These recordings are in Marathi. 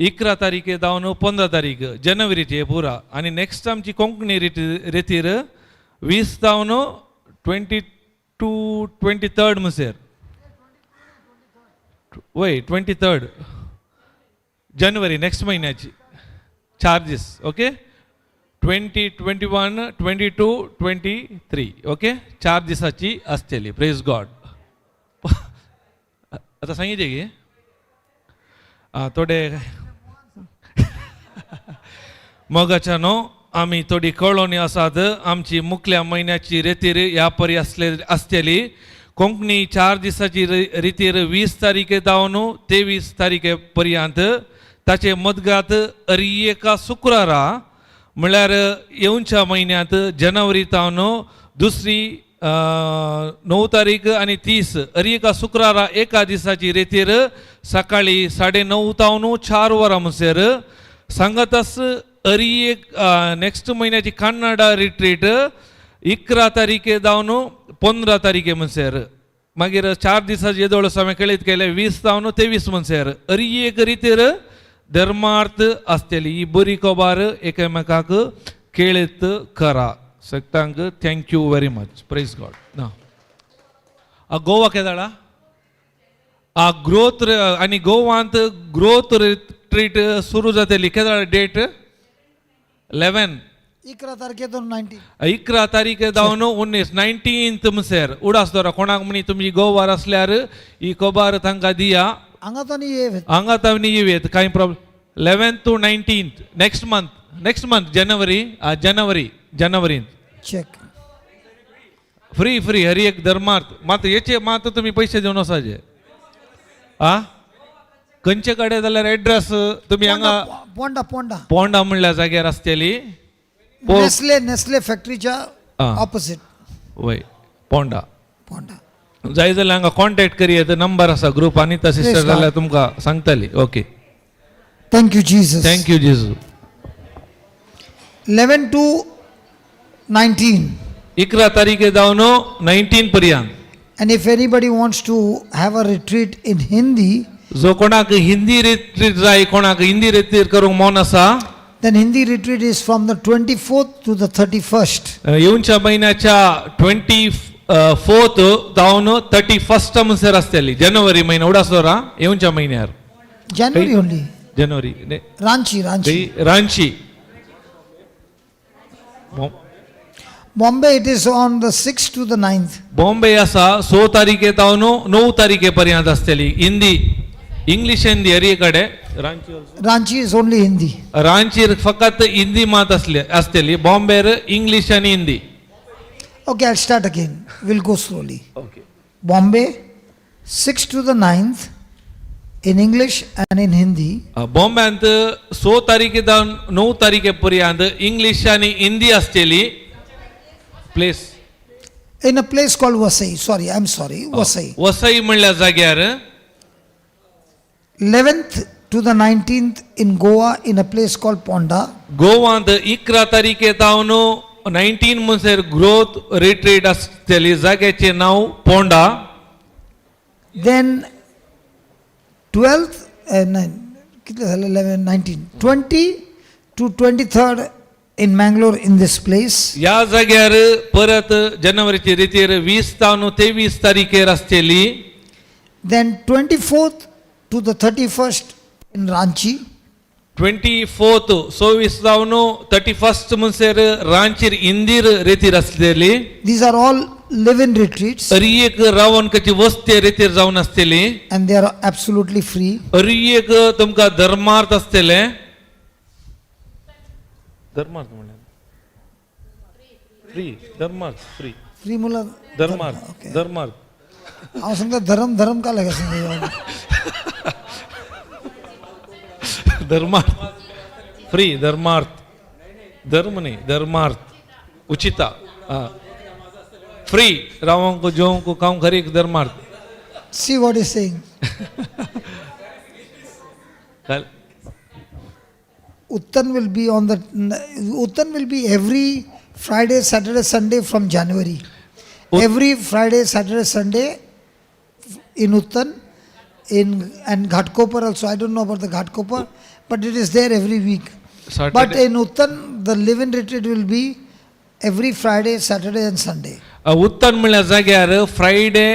11 तारीखे जावन 15 तारीख जानेवारीची पुरा आणि नेक्स्ट आमची कोंकणी रितीर 20 जावन 23rd म्हणसर वय 23rd जानेवारी नेक्स्ट महिन्याची चार्जेस ओके 20, 21, 22, 23 ओके 4 दिसाची असतली प्रेज गॉड. आता सांगितले की थोडे मोगाच्यानो आम्ही थोडी कळोवणी आसात. आमची मुखल्या महिन्याची रितीर ह्या परी असतली. कोंकणी 4 दिसाची रितीर 20 तारीखे जावन 23 तारीखे पर्यंत. ताचे मदगात एका शुक्रारा म्हळ्यार येवच्या महिन्यात जानेवारी जावन दुसरी 9 तारीख आणि 30 एका शुक्रारा एका दिसाची रितीर सकाळी 9:30 जावन 4 वरां म्हणसर सांगतास एक नेक्स्ट महिन्याची कन्नडा रिट्रीट 11 तारीखे जावन 15 तारीखे म्हणसर मागीर 4 दिसाची येदोळ समय केळीत केले 20 जावन 23 म्हणसर एक रितीर धर्मार्थ असतली. ही बरी खबर एकामेकाक केळीत करा. सगळ्यांक thank you very much praise God. Goa केदाळा ग्रोथ आणि गोवांत ग्रोथ रिट्रीट सुरू जातली केदाळा डेट 11 11 तारखेतून 19 11 तारीखे जावन 19 म्हणसर उडास दोरा कोणाक म्हणी तुमी गोवार असल्यार ही खबर तांकां दिया. हांगा येवेत काही प्रॉब्लेम. 11 to 19 नेक्स्ट मंथ जानेवारी चेक फ्री हरी एक धर्मार्थ मात याचे मात तुम्ही पैसे देऊन असाचे खंयचे कडे जाल्यार एड्रेस तुम्ही हांगा पोंडा म्हणल्या जाग्यार आसतली. नेस्ले फॅक्टरीच्या ऑपोजिट वय पोंडा जाय जाल्यार हांगा कॉन्टॅक्ट करियेत. नंबर आसा ग्रुप अनिता सिस्टर जाल्यार तुमकां सांगतली. Okay thank you Jesus. 11 to 19 11 तारीखे जावन 19 पर्यंत. And if anybody wants to have a retreat in Hindi, जो कोणाक हिंदी रिट्रीट जाय कोणाक हिंदी रिट्रीट करूंक मन आसा then Hindi retreat is from the 24th to the 31st. येवच्या महिन्याच्या 24th जावन 31st म्हणसर आसतली. जानेवारी महिना उडासोरा येवच्या महिन्यार January only. January Ranchi Bombay it is on the 6th to the 9th. Bombay आसा 6 तारीखे जावन 9 तारीखे पर्यंत आसतली. हिंदी इंग्लिश हिंदी हरी कडे. Ranchi is only Hindi. रांचीर फकत हिंदी मात असतली. बॉम्बेर इंग्लिश आणि Hindi. Okay, I'll start again. We'll go slowly. Okay. Bombay 6th to the 9th in English and in Hindi. बॉम्बेंत 6 तारीखे जावन 9 तारीखे पर्यंत इंग्लिश आणि हिंदी असतली. Place In a place called Vasai. I'm sorry, Vasai. Vasai म्हणल्या जाग्यार 11th to the 19th in Goa in a place called Ponda. गोवांत 11 तारीखे जावन 19 म्हणसर ग्रोथ रिट्रीट असतली. जाग्याचे नाव Ponda. Then 12th and 11, 19, 20 to 23rd in Mangalore in this place. या जाग्यार परत जानेवारीची रितीर 20 जावन 23 तारीखेर असतली. Then 24th to the 31st in Ranchi. 24th 24 जावन 31st म्हणसर रांचीर हिंदीर रितीर असतली. These are all live-in retreats. एक रावण कची वस्ते रितीर जावन असतली. And they are absolutely free. एक तुमका धर्मार्थ असतले. धर्मार्थ म्हणले फ्री मुला धर्मार्थ हांव सांगता धर्म का लागे सांगता धर्मार्थ फ्री धर्म नाही धर्मार्थ उचिता फ्री रावों को जो को काम खरी धर्मार्थ. See what he's saying. Uttan will be every Friday, Saturday, Sunday from January. Every Friday, Saturday, Sunday in Uttan. and Ghatkopar also. I don't know about the Ghatkopar, but it is there every week. But Saturday. in Uttan, the live-in retreat will be every Friday, Saturday and Sunday. उत्तन म्हणल्या जाग्यार फ्रायडे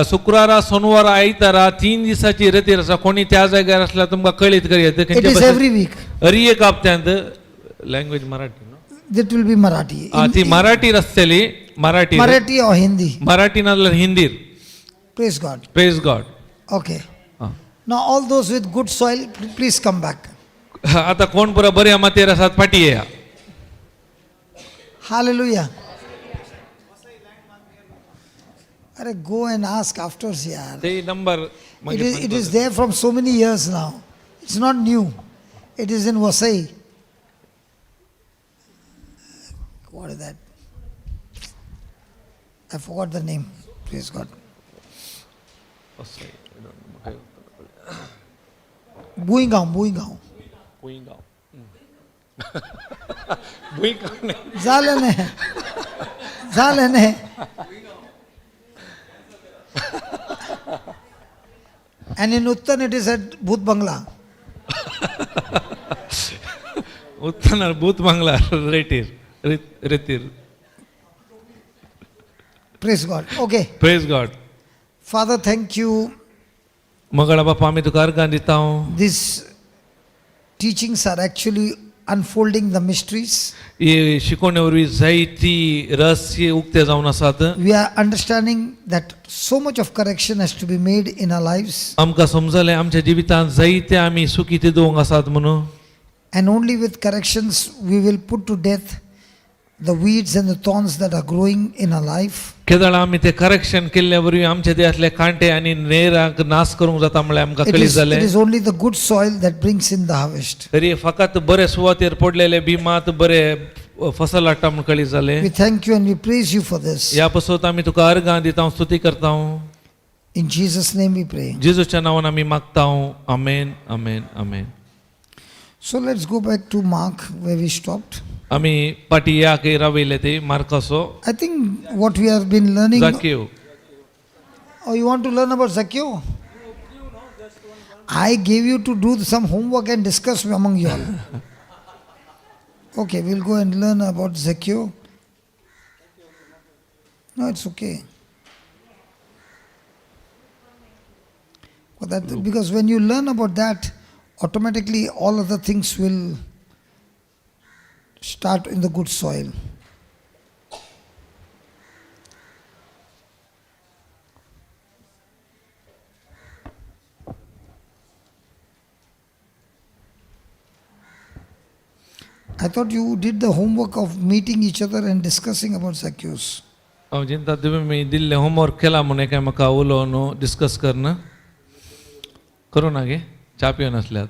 शुक्रारा सोनवार आयतारा 3 दिसाची रतीर आसा कोणी त्या जाग्यार असल्यार तुमकां कळीत करियत It is every week. Hari एक हप्त्यांत लँग्वेज मराठी न्हू? That will be Marathi. ती मराठी आसतली Marathi Marathi or Hindi. Marathi नाल्यार हिंदीर Praise God. Praise God Okay. Now all those with good soil, please come back. आता कोण पुरो बऱ्या मातयेर आसात फाटी येया Hallelujah. Arey, go and ask afterwards, yaar. ते number It is there from so many years now. It's not new. It is in Vasai. What is that? I forgot the name. Praise God. Buingaon. Zalene. And in Uttan it is at Bhut Bangla. उत्तन भूत बांगला रेतीर Praise God. Okay. Praise God Father, thank you. मगळा बापा आमी तुका अर्गां दिता हांव These teachings are actually unfolding the mysteries. ही शिकोवणे वरवीं जायती रहस्य उक्ते जावन आसात We are understanding that so much of correction has to be made in our lives. आमकां समजलें आमच्या जिवितांत जायते आमी सुखी ते दोंग आसात म्हणून And only with corrections we will put to death the weeds and the thorns that are growing in our life. केदळ आमी ते करेक्शन केल्ले वरवीं आमचे देहांतले कांटे आनी नेरांक नाश करूंक जाता म्हळ्यार आमकां It कळीत is जालें only the good soil that brings in the harvest. तरी फकत बरे सुवातेर पडलेले बिमात बरे फसल हाडटा म्हूण कळीत जालें We thank you and we praise you for this. ह्या पासून आमी तुका अर्गां दिता स्तुती करता In Jesus' name we pray. जेजूच्या नांवान आमी मागता आमेन आमेन आमेन So let's go back to Mark where we stopped. आमी पाटी या के रावयले ते मार्कासो I think what we have been learning. जाकेव Oh, you want to learn about Zacchaeus? I gave you to do some homework and discuss among you all. Okay, we'll go and learn about Zacchaeus. No, it's okay. But that, because when you learn about that, automatically all other things will start in the good soil. I thought you did the homework of meeting each other and discussing about Zacchaeus. हांव चिंता तुमी मी दिल्ले होमवर्क केला म्हूण एका म्हाका उलोवन डिस्कस करना करूं ना गे च्या पिवन आसल्यात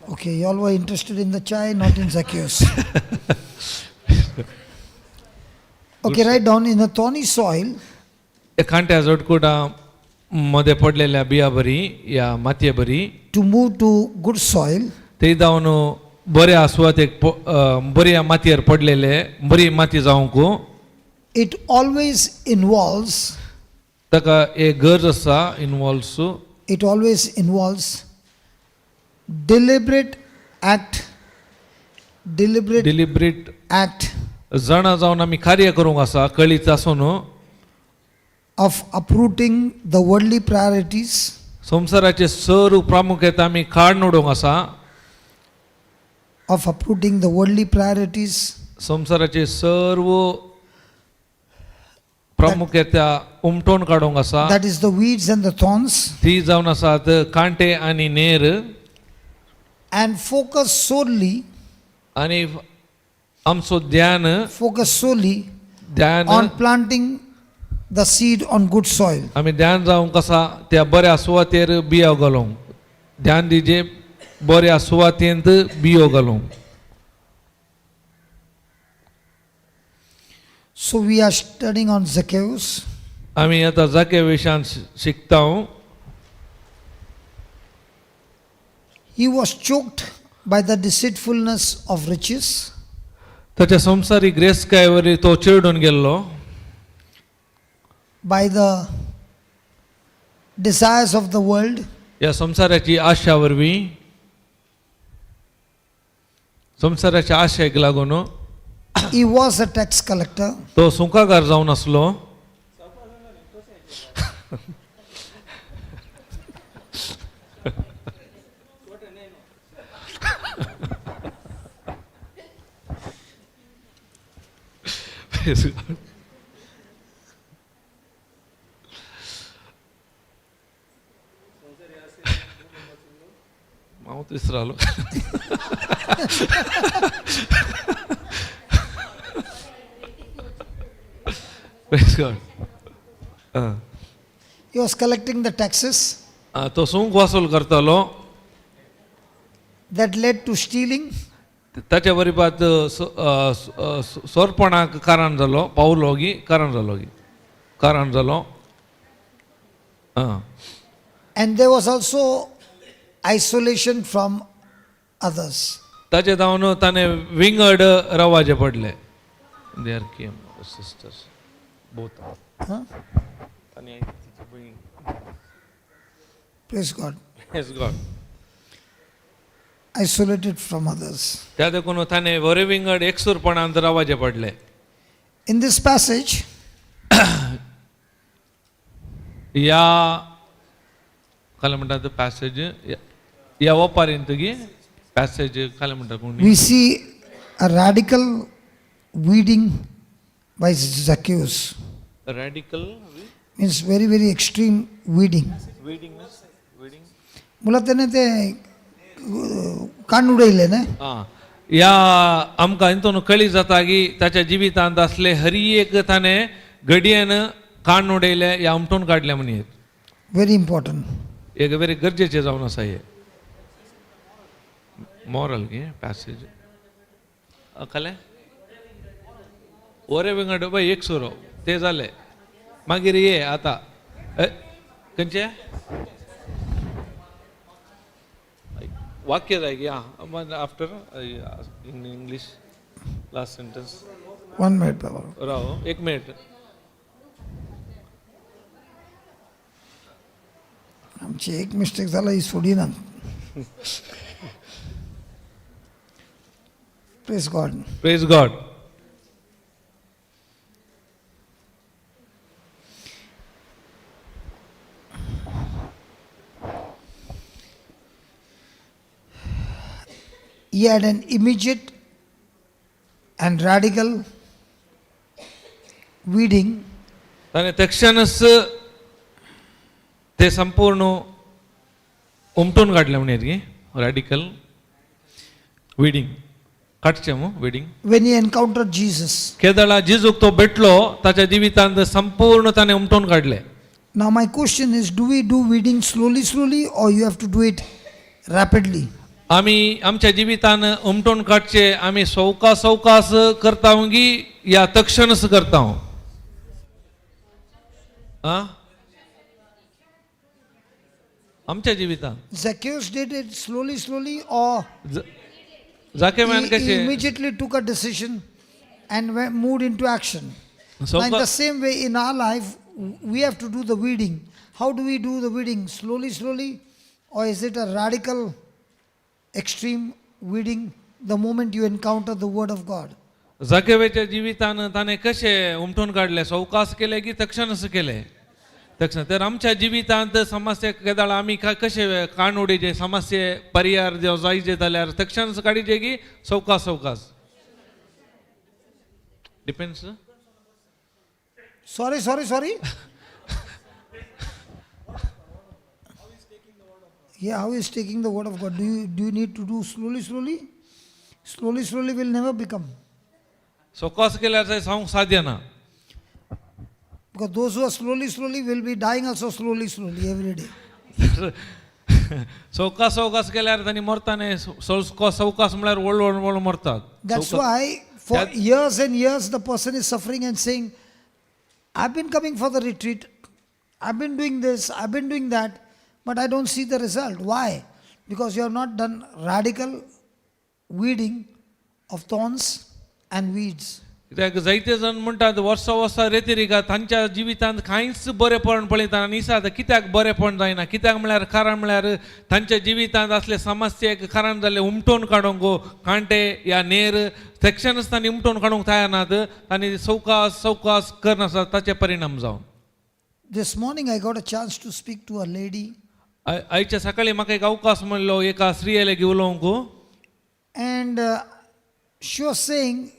Okay, you all were interested in the chai, not in Zacchaeus. Okay, write down in a thorny soil. कांट्या जोडकुडा मध्ये पडलेल्या बिया बरी या मातये बरी To move to good soil, ते जावन बऱ्या सुवातेक बऱ्या मातयेर पडलेले बरी माती जावंक it always involves, ताका एक गरज आसा involves it always involves deliberate डिलिब्रेट act जाणा जावन आमी कार्य करूंक आसा कळीत आसून of uprooting the worldly priorities संवसाराचे सर्व प्रामुख्यता आमी काडून उडोवंक आसा of uprooting the worldly priorities संवसाराचे सर्व प्रामुख्यता उमटोवन काडूंक आसा that is the weeds and the thorns ती जावन आसात कांटे आनी नेर and focus solely आनी आमचो focus solely ध्यान on planting the seed on good soil. आमी ध्यान जावंक आसा त्या बऱ्या सुवातेर बियो घालूंक ध्यान दिजे बऱ्या सुवातेंत बियो घालूंक So we are studying on Zacchaeus. आमी आतां जाके विशयान शिकता He was choked by the deceitfulness of riches. ताच्या संवसारीक रेस्काय वरी तो चिडून गेल्लो by the desires of the world. या संसाराची आशा वरवीं संसाराच्या आशेक लागून He was a tax collector. तो सुंकागार जावन आसलो. Praise God. माउथ इसरालो. Praise God. He was collecting the taxes तो सूंक वासूल करतालो. that led to stealing, ताच्या वरीपात सोरपणाक कारण जालो. पावलो गी कारण जालो. and there was also isolation from others. ताचे जावन ताणे विंगड रावचे पडले. They are came sisters both. Huh? Praise God. Praise God. Isolated from others. त्या देखून ताणे वरे विंगड एकसूरपणांत रावचे पडले. In this passage, या काय म्हणतात पॅसेज या वापारीन तुगी पॅसेज काय म्हणतात कोणी. we see a radical weeding by Zacchaeus. Radical Means very, very extreme weeding. Weeding मला त्याने ते कान उडयले ना. या आमकां हितून कळी जाता की ताच्या जिवितांत असले हरी एक ताणे घडयेन कान उडयले या उमटून काडले म्हण. Very important. एक वेरी गरजेचे जावन आसा हे मॉरल गे पॅसेज कळ्ळें. ओरे विंगड बाय एक सुरो ते जाले. मागीर ये आतां खंयचे वाक्य जाय गे. After in English last sentence. 1 minute, Baba. राव एक मिनिट. आमची एक मिस्टेक झाला ही सोडीना. Praise God. Praise God. He had an immediate and radical weeding. ताणे तक्षणच ते संपूर्ण उमटून काडले म्हणे गे. रॅडिकल विडिंग काडचे मू weeding. When he encountered Jesus. केदळा जिजूक तो भेटलो ताच्या जिवितांत संपूर्ण ताणे उमटून काडले. Now my question is, do we do weeding slowly or you have to do it rapidly? आम्ही आमच्या जिवितान उमटून काडचे आम्ही सवकास करता गी या तक्षणच करता. आमच्या जिवितांत Zacchaeus did it slowly or जाके मॅन he कशे immediately took a decision and moved into action. Now in the same way in our life, we have to do the weeding. How do we do the weeding? Slowly or is it a radical, extreme weeding the moment you encounter the word of God? जाकेवेच्या जिवितान ताणे कशे उमटून काडले. सवकास केले की तक्षणच केले. तक्षण तर आमच्या जिवितांत समस्या केदाळ आम्ही कशे कान उडीचे समस्ये पर्याय जायचे जाल्यार तक्षणच काडीचे की सवकास depends. Sorry. Yeah, how is taking the word of God? Do you need to do slowly? Slowly will never become. सवकास केल्यार सांगूंक साध्य ना. Because those who are slowly will be dying also slowly every day. सवकास केल्यार तांणी मरताने सवकास म्हळ्यार वळू मरतात. That's why for years and years the person is suffering and saying, I've been coming for the retreat, I've been doing this, I've been doing that, but I don't see the result. Why? Because you have not done radical weeding of thorns and weeds. कित्याक जायते जण म्हणटात वर्सा वर्सा रेतीरिका तांच्या जिवितांत कांयच बरेपण पळयता आनी दिसता कित्याक बरेपण जायना कित्याक म्हळ्यार कारण म्हळ्यार तांच्या जिवितांत असले समस्येक कारण जाल्ले उमटोवन काडूंक कांटे या नेर सेक्शनच तांणी उमटोवन काडूंक तयार नात आनी सवकास करनासतात ताचे परिणाम जावन This morning I got a chance to speak to a lady, आयच्या सकाळी म्हाका एक अवकाश मेळ्ळो एका स्त्रिये लागीं उलोवंक and she was saying,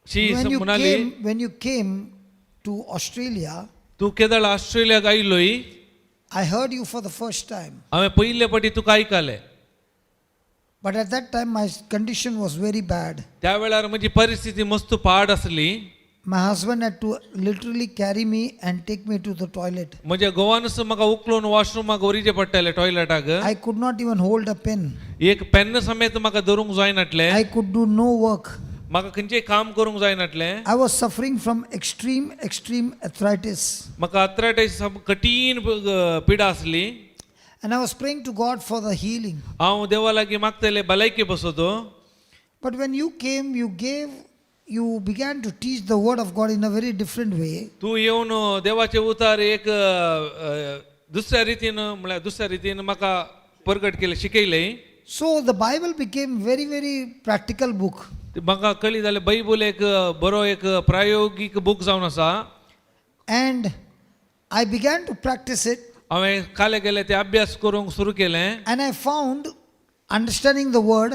शी म्हणाली when you came to Australia, तूं केदळ ऑस्ट्रेलियाक आयिल्लोय I heard you for the first time. हांवें पयले फावटी तुका आयकलें But at that time my condition was very bad. त्या वेळार म्हजी परिस्थिती मस्त पाड आसली My husband had to literally carry me and take me to the toilet. म्हज्या घोवानूच म्हाका उखलून वॉशरूमाक व्हरचें पडटालें टॉयलेटाक I could not even hold a pen. एक पेन समेत म्हाका धरूंक जायनाटलें I could do no work. म्हाका खंयचें काम करूंक जायनाटलें I was suffering from extreme arthritis. म्हाका आर्थरायटीस कठीण पिडा आसली And I was praying to God for the healing. हांव देवा लागीं मागतलें भलायकी बसोतो But when you came, you began to teach the word of God in a very different way. तूं येवन देवाचें उतार एक दुसऱ्या रितीन म्हाका प्रगट केलें शिकयलें So the Bible became very practical book. म्हाका कळ्ळी जाल्यार बायबल एक बरो एक प्रायोगीक बूक जावन आसा And I began to practice it. हांवें काले गेले ते अभ्यास करूंक सुरू केलें And I found, understanding the word,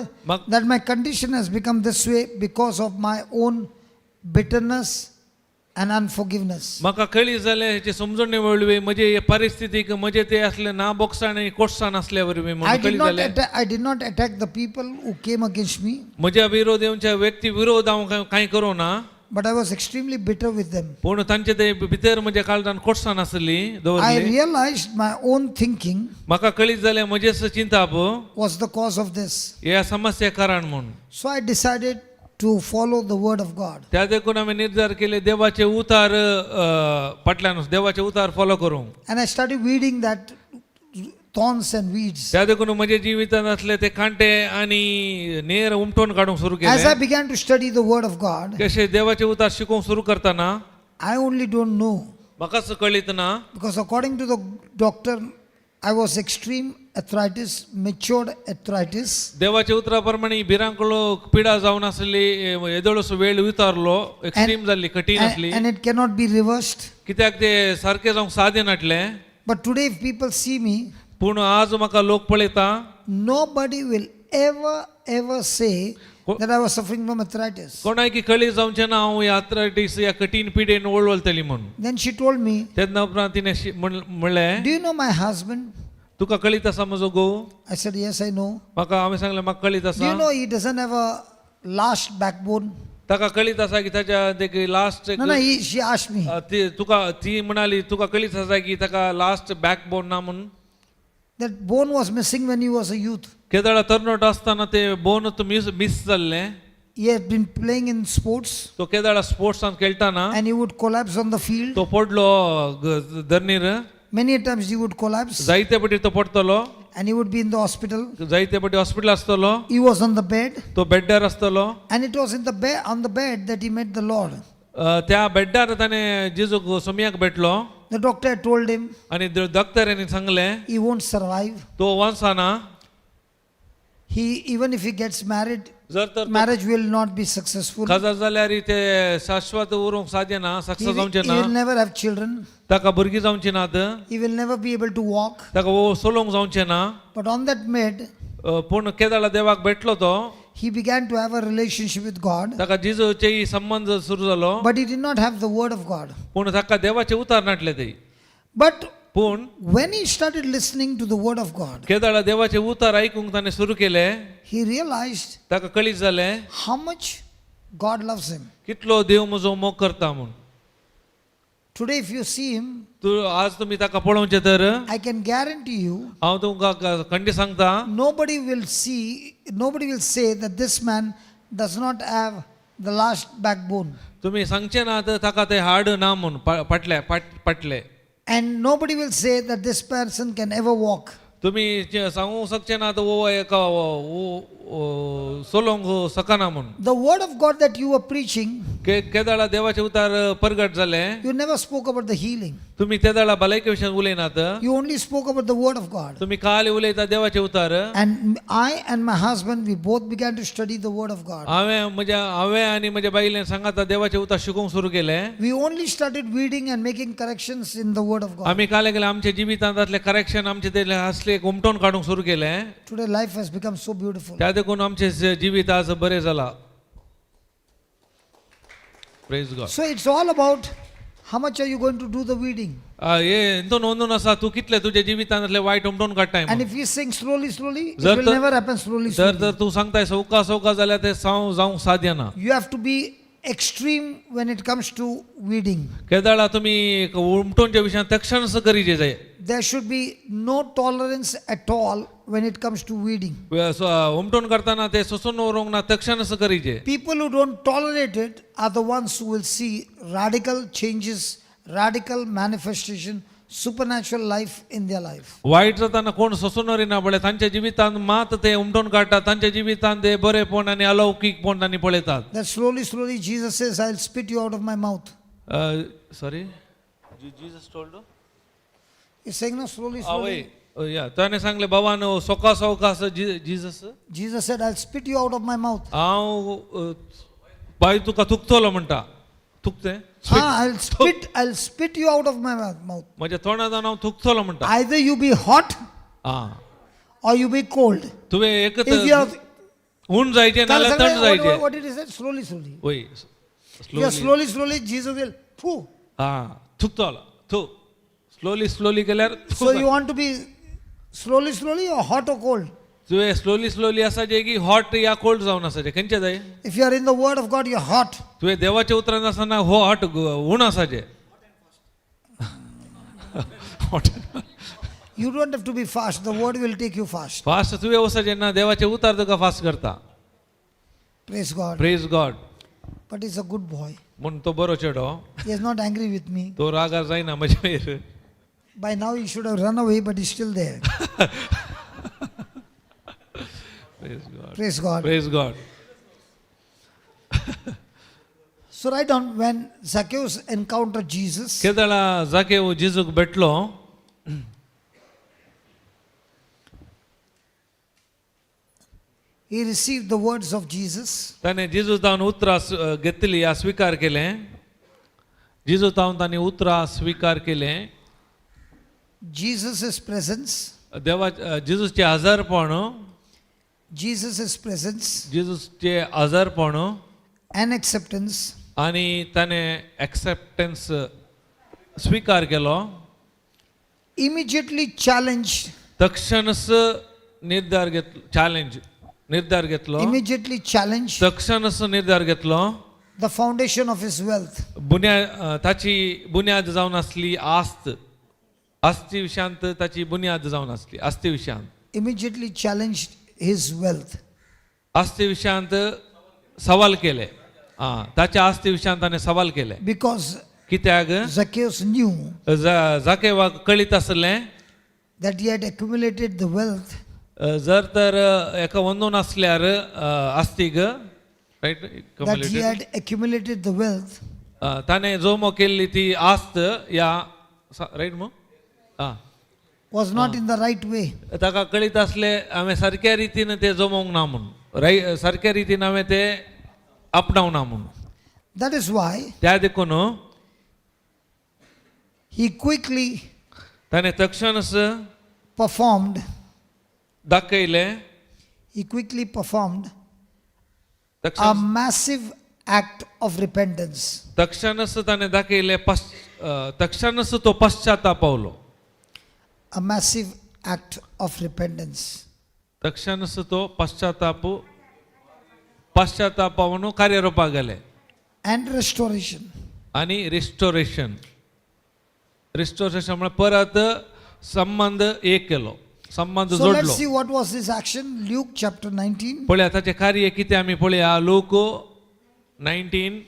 that my condition has become this way because of my own bitterness and unforgiveness. म्हाका कळ्ळी जाल्यार हेची समजून मेळ्ळी म्हजे परिस्थितीक म्हजे ते असले ना बोगसाण आनी कोटसाण असल्या वरवीं म्हणून कळ्ळी जाल्यार I did not attack the people who came against me, म्हज्या विरोध येवच्या व्यक्ती विरोध हांव कांय करूं ना but I was extremely bitter with them. पूण तांचे ते भितर म्हज्या काळजान कोटसाण आसली I दवरली realized my own thinking म्हाका कळ्ळी जाल्यार म्हजेच चिंताप was the cause of this. ह्या समस्या कारण म्हणून So I decided to follow the word of God. त्या देखून हांवें निर्धार केले देवाचे उतार फाटल्यान देवाचे उतार फॉलो करूंक And I started weeding that thorns and weeds. त्या देखून म्हज्या जिवितांत असले ते कांटे आनी नेर उमटोवन काडूंक सुरू As I केले began to study the word of God, कशे देवाचे उतार शिकोवंक सुरू करतना I only don't know, म्हाकाच कळीत ना because according to the doctor, I was extreme arthritis, matured arthritis. देवाच्या उतरा प्रमाणे भिरांकलो पिडा जावन आसली येदोळसो वेळ वितारलो एक्स्ट्रीम जाल्ली कठीण आसली And it cannot be reversed. कित्याक ते सारकें जावंक सादे नाटले But today if people see me, पूण आज म्हाका लोक पळयता nobody will ever say that I was suffering from arthritis. कोणाय की कळी जावचें ना हांव ह्या आर्थरायटीस ह्या कठीण पिडेन वळवळतली म्हणून Then she told me, तेन्ना उपरांत तिणें म्हणलें do you know my husband? तुका कळीत आसा म्हजो घोव I said, yes, I know. म्हाका हांवें सांगलें म्हाका कळीत Do you आसा know he doesn't have a last backbone? ताका कळीत आसा की ताच्या देखीक last No, she asked me. ती म्हणाली तुका कळीत आसा की ताका लास्ट बॅकबोन ना म्हणून That bone was missing when he was a youth. केदळा तरणाटो आसतना ते बोन मिस जाल्ले He had been playing in sports तो केदळा स्पोर्ट्सान खेळटाना and he would collapse on the field. तो पडलो धरणीर Many times he would collapse जायते फावटी तो पडटलो and he would be in the hospital. जायते फावटी हॉस्पिटल आसतलो He was on the bed तो बेड्डार आसतलो and it was on the bed that he met the Lord. त्या बेड्डार ताणें जेजूक सोमयाक भेटलो The doctor had told him आनी दोक्तरांनी सांगलें he won't survive. तो वांचना Even if he gets married, जर तर marriage will not be successful. काजार जाल्यार ते शाश्वत उरूंक सादे ना He सक्सेस will, जावचें he ना will never have children. ताका भुरगीं जावचीं नात He will never be able to walk. ताका चलोवंक जावचें ना But on that bed, पूण केदाळा देवाक भेटलो तो he began to have a relationship with God. ताका जेजूचे संबंध सुरू जालो But he did not have the word of God. पूण ताका देवाचे उतार नाटले ते But पूण when he started listening to the word of God, केदाळा देवाचे उतार आयकूंक ताणें सुरू केले he realized ताका कळीत जालें how much God loves him. कितलो देव म्हजो मोग करता म्हूण Today, if you see him, आज तुमी ताका पळोवचें तर I can guarantee you, हांव तुमकां खंडी सांगता nobody will say that this man does not have the last backbone. तुमी सांगचे ना ताका ते हाड ना म्हूण पटले And nobody will say that this person can ever walk. तुमी सांगूंक शकचे ना तो सोलोंग सकाना म्हणून The word of God that you were preaching, केदाळा देवाचे उतार प्रगट झाले you never spoke about the healing. तुम्ही तेदाळा भलायके विषयात उलयनात You only spoke about the word of God. तुम्ही काल उलयता देवाचे उतार And I and my husband, we both began to study the word of God. हांवें आनी म्हज्या बायलेन सांगाता देवाचे उतार शिकूंक सुरू केले We only started reading and making corrections in the word of God. आमी काले गेले आमच्या जिवितांतले करेक्शन आमचे ते असले घुमटोन काडूंक सुरू केले Today life has become so beautiful. त्या देखून आमचे जिवीत आज बरें जाला praise God So it's all about how much are you going to do the weeding. हे इंतून नोंदून आसा तूं कितले तुजे जिवितांतले वायट उमटोन काडटाय And if we sing slowly, slowly, it Jar will to- never happen slowly, जर slowly. तूं सांगताय सवका सवका जाल्यार ते जावंक साध्य ना You have to be extreme when it comes to weeding. केदाळा तुम्ही उमटोनच्या विशयान तक्षणच करीचे जाय There should be no tolerance at all when it comes to weeding. उमटोन करताना ते सोसून व्हरूंक ना तक्षणच करीचे People who don't tolerate it are the ones who will see radical changes, radical manifestation, supernatural life in their life. वायट जाताना कोण सोसून व्हरिना पळय तांच्या जिवितांत मात ते उमटोन काडटात तांच्या जिवितांत ते बरेपण आनी अलौकिकपण तांणी पळयतात That slowly, slowly Jesus says, I'll spit you out of my mouth. Sorry Jesus told He's saying no, slowly, slowly. या त्याने सांगले बाबान सोका सोकास Jesus Jesus said, I'll spit you out of my mouth. हांव बाय तुका थुकतलो म्हणटा थुकते I'll spit you out of my mouth. म्हज्या तोंडांतल्यान हांव थुकतलो म्हणटा Either you be hot ah or you be cold. तुवें एकच If you are, ऊन जायचे नाल्यार थंड जायचे what did he say? Slowly, slowly. वय If you are slowly, slowly, Jesus will, phew. हां थुकतलो थू स्लोली स्लोली केल्यार So you want to be slowly, slowly or hot or cold? तुवें स्लोली स्लोली आसाचे की हॉट या कोल्ड जावन आसाचे खंयचे जाय If you are in the word of God, you're hot. तुवें देवाच्या उतरांत आसतना हो हॉट ऊन आसाचे You don't have to be fast. The word will take you fast. Fast तुवें वचचे ना देवाचे उतार तुका फास्ट करता Praise God. Praise God But he's a good boy. म्हूण तो बरो चेडो He is not angry with me. तो रागार जायना म्हजे वयर By now he should have run away, but he's still there. Praise God Praise God. Praise God So write down when Zacchaeus encountered Jesus. केदळा जाकेव जेजूक भेटलो He received the words of Jesus. ताणे जेजू तावन उतरां घेतली या स्वीकार केले जेजू तावन तांणी उतरां स्वीकार केले Jesus' presence. देवा जेजूचे हजरपण Jesus' presence जेजूचे हजरपण and acceptance आणि ताणे एक्सेप्टन्स स्वीकार केलो immediately challenged, तक्षणच निर्धार घेतलो immediately challenged तक्षणच निर्धार घेतलो the foundation of his wealth. ताची बुन्याद जावन आसली आस्ती विशयांत ताची बुन्याद जावन आसली आस्ती विशयांत Immediately challenged his wealth. आस्ती विशयांत सवाल केले ताच्या आस्ती विशयांत ताणें सवाल केले Because कित्याक Zacchaeus knew जाकेवाक कळीत आसलें that he had accumulated the wealth जर तर एका वंदून आसल्यार आस्तीक रायट that he had accumulated the wealth ताणें जोमो केल्ली ती आस्त या रायट मो was not in the right way. ताका कळीत आसले हांवें सारक्या रितीन ते जमोवंक ना म्हणून सारक्या रितीन हांवें ते आपणावना म्हणून That is why त्या देखून he quickly ताणें तक्षणच performed, दाखयलें he quickly performed a तक्षण massive act of repentance. तक्षणच ताणें दाखयलें तक्षणच तो पश्चाताप पावलो A massive act of repentance. तक्षणच तो पश्चाताप पावून कार्यरूपाक गेले And restoration. आणि रिस्टोरेशन म्हणजे परत संबंध एक केलो संबंध So let's जोडलो see what was this action. Luke chapter 19, पळया ताचे कार्य कितें आमी पळया लोक 19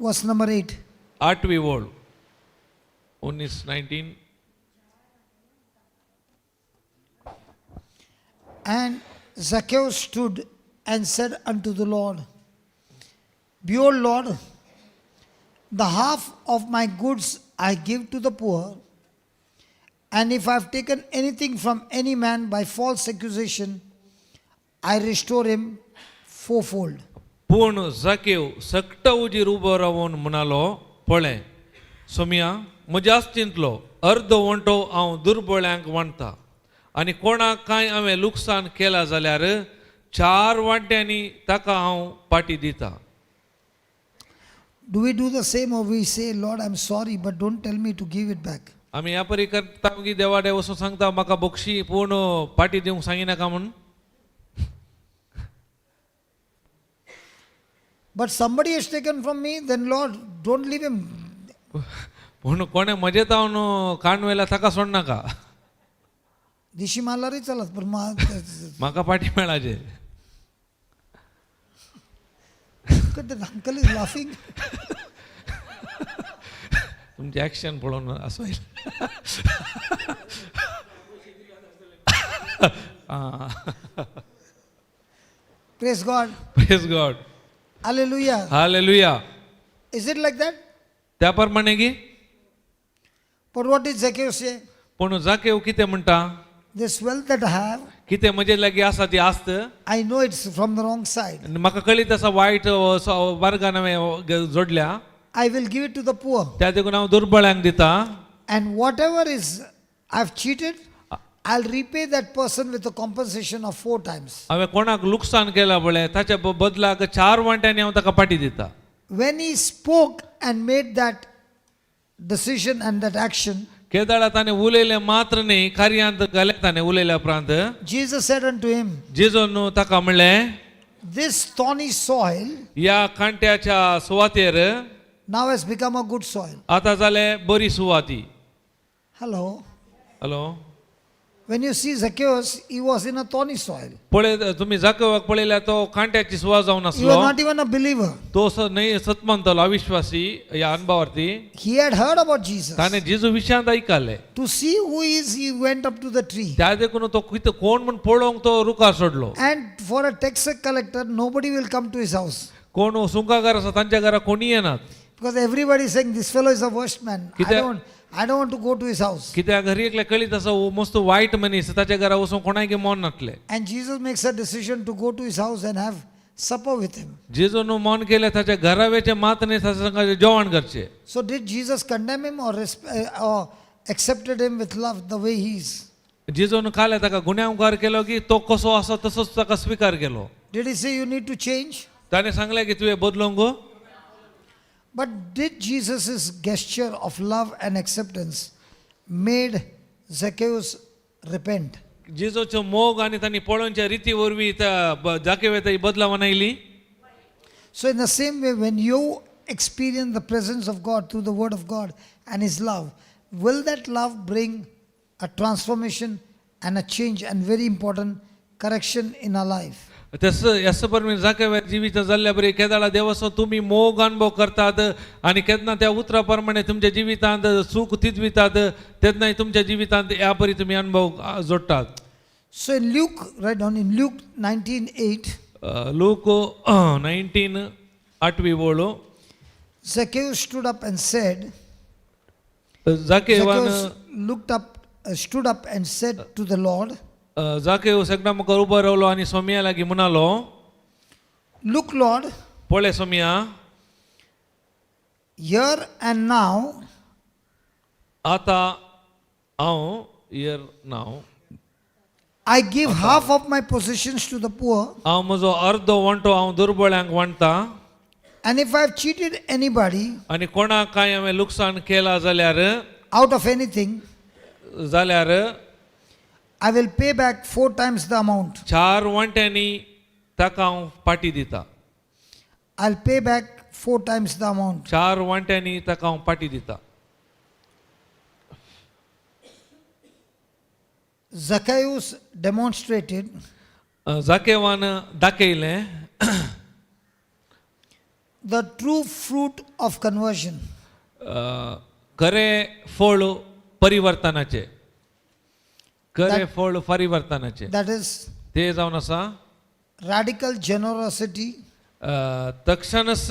verse number 8. 8वी ओळ 19 And Zacchaeus stood and said unto the Lord, Behold, Lord, the half of my goods I give to the poor, and if I have taken anything from any man by false accusation, I restore him fourfold. पूण जाकेव सक्ट उजीर उबो रावन म्हणालो, पळय सोम्या, म्हज्या आस्तींतलो अर्द वंटो हांव दुर्बळ्यांक वांटता, आनी कोणाक कांय हांवें लुकसाण केला जाल्यार 4 वांट्यांनी ताका हांव पाटी दिता. Do we do the same, or we say, Lord, I'm sorry, but don't tell me to give it back? आमी ह्या परी करता की देवाडे वचून सांगता म्हाका बक्षी पूण पाटी दिवंक सांगिनाका म्हूण. But somebody has taken from me, then Lord, don't leave him. पूण कोणे म्हजे तावन काणवेला ताका सोडनाका, दिशी मारल्यारय चलत, पण म्हाका पाटी मेळाचे. the uncle is laughing. तुमचे ॲक्शन पळोवन असं Praise God. Praise God. Hallelujah. Hallelujah. Is it like that? त्या प्रमाणे की But what did Zacchaeus say? पूण जाकेव कितें म्हणटा, This wealth that I have, कितें म्हजे लागीं आसा ती आस्त, I know it's from the wrong side. आनी म्हाका कळीत आसा वायट मार्गान हांवें जोडल्या, I will give it to the poor. त्या देखून हांव दुर्बळांक दिता, And whatever is I've cheated, I'll repay that person with a compensation of 4 times. हांवें कोणाक लुकसाण केलां पळय ताच्या बदलाक 4 वांट्यांनी हांव ताका पाटी दिता. When he spoke and made that decision and that action, केदाळा ताणें उलयलें मात्र न्ही, कार्यांत घालें ताणें उलयल्या उपरांत Jesus said unto him, जेजून ताका म्हणलें, This thorny soil ह्या कांट्याच्या सुवातेर now has become a good soil. आतां जालें बरी सुवाती. Hello. Hello. When you see Zacchaeus, he was in a thorny soil. पळय तुमी जाकेवाक पळयल्यार तो कांट्याची सुवात जावन He was आसलो. not even a believer. तो न्हय सतमंतलो अविश्वासी ह्या अनुभवार्थी. He had heard about Jesus. ताणें जेजू विशयांत आयकलें. To see who he is, he went up to the tree. त्या देखून तो कितें कोण म्हूण पळोवंक तो रुकार सोडलो. And for a tax collector, nobody will come to his house. कोण सुंकागार आसा तांच्या घरा कोणी येनात. Because everybody is saying, this fellow is a worst man. I don't want to go to his house. कित्याक घरी एकल्या कळीत आसा हो मस्त वायट मनीस, ताच्या घरा वचूंक कोणायगे मन नासलें. And Jesus makes a decision to go to his house and have supper with him. जेजून मन केलें ताच्या घरा वेचे मात न्ही, ताच्या संग जेवण करचें. So did Jesus condemn him or accepted him with love the way he is? जेजून काले ताका गुन्यांवकार केलो की तो कसो आसा तसोच ताका स्वीकार केलो. Did he say you need to change? ताणें सांगलें की तुवें बदलूंक गो. But did Jesus' gesture of love and acceptance made Zacchaeus repent? जेजूचो मोग आनी तांणी पळोवनच्या रिती वरवीं जाकेवे ताई बदलावन oily. So in the same way, when you experience the presence of God through the word of God and his love, will that love bring a transformation and a change and very important correction in our life? तसं ह्याच परमेन जाकेवे जिवीत जाल्ल्या बरी केदाळा देवाचो तुमी मोग अनुभव करतात आनी केन्ना त्या उतरा प्रमाणे तुमच्या जिवितांत सूख तिजवितात, तेन्ना तुमच्या जिवितांत ह्या परी तुमी अनुभव जोडटात. So in Luke, right down in Luke 19:8, look 19 8वी ओळ, Zacchaeus stood up and said, जाकेवान stood up and said to the Lord, जाकेव सगळा मुखार उबो रावलो आनी सोम्या लागीं म्हणालो, Look, Lord, पळय सोम्या, here and now आतां हांव here now I give half of my possessions to the poor, हांव म्हजो अर्दो वंटो हांव दुर्बळ्यांक वांटता, and if I have cheated anybody आनी कोणाक कांय हांवें लुकसाण केला जाल्यार out of anything, I will pay back 4 times the amount. 4 वांट्यांनी ताका हांव पाटी दिता. I'll pay back 4 times the amount. 4 वांट्यांनी ताका हांव पाटी दिता. Zacchaeus demonstrated जाकेवान दाखयलें the true fruit of conversion. खरें फळ परिवर्तनाचे. खरें फळ परिवर्तनाचे. That is, ते जावन आसा radical generosity, तक्षणच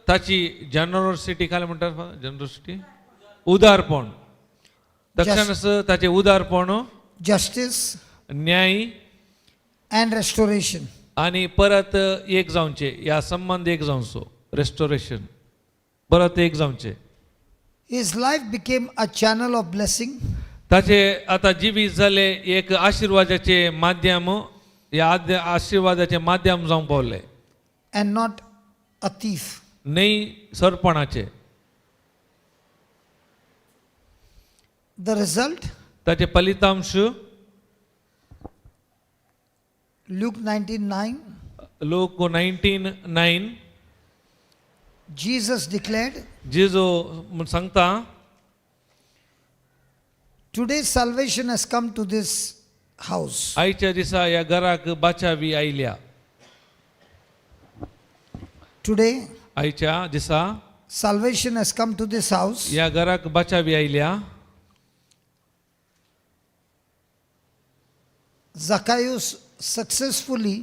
ताची जनरॉसिटी काय म्हणतात जनरॉसिटी उदारपण तक्षणच ताचे उदारपण justice, न्याय and restoration. आणि परत एक जाऊनचे या संबंध एक जाऊनचो रेस्टोरेशन परत एक जाऊनचे His life became a channel of blessing ताचे आता जिवीत झाले एक आशीर्वादाचे माध्यम या आशीर्वादाचे माध्यम जाऊन पावले and not a thief. नाही सरपणाचे The result, ताचे फलितांश Luke 19:9, लोक 19:9 Jesus declared, जिजो सांगता today salvation has come to this house. आईच्या दिसा या घराक बाचावी आयल्या Today आईच्या दिसा salvation has come to this house. या घराक बाचावी आयल्या Zacchaeus successfully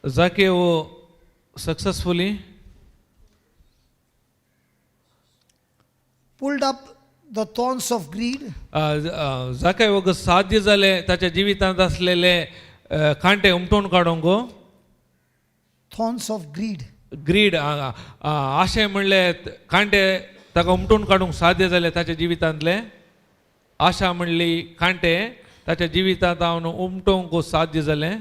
जाके वो successfully pulled up the thorns of greed जाके वग साध्य झाले त्याच्या जीवितांत असलेले कांटे उमटून काढूंक thorns of greed. ग्रीड आशय म्हणले कांटे ताका उमटून काढूंक साध्य झाले ताच्या जिवितांतले आशा म्हणली कांटे ताच्या जिवितांत हांव उमटोवंक साध्य झाले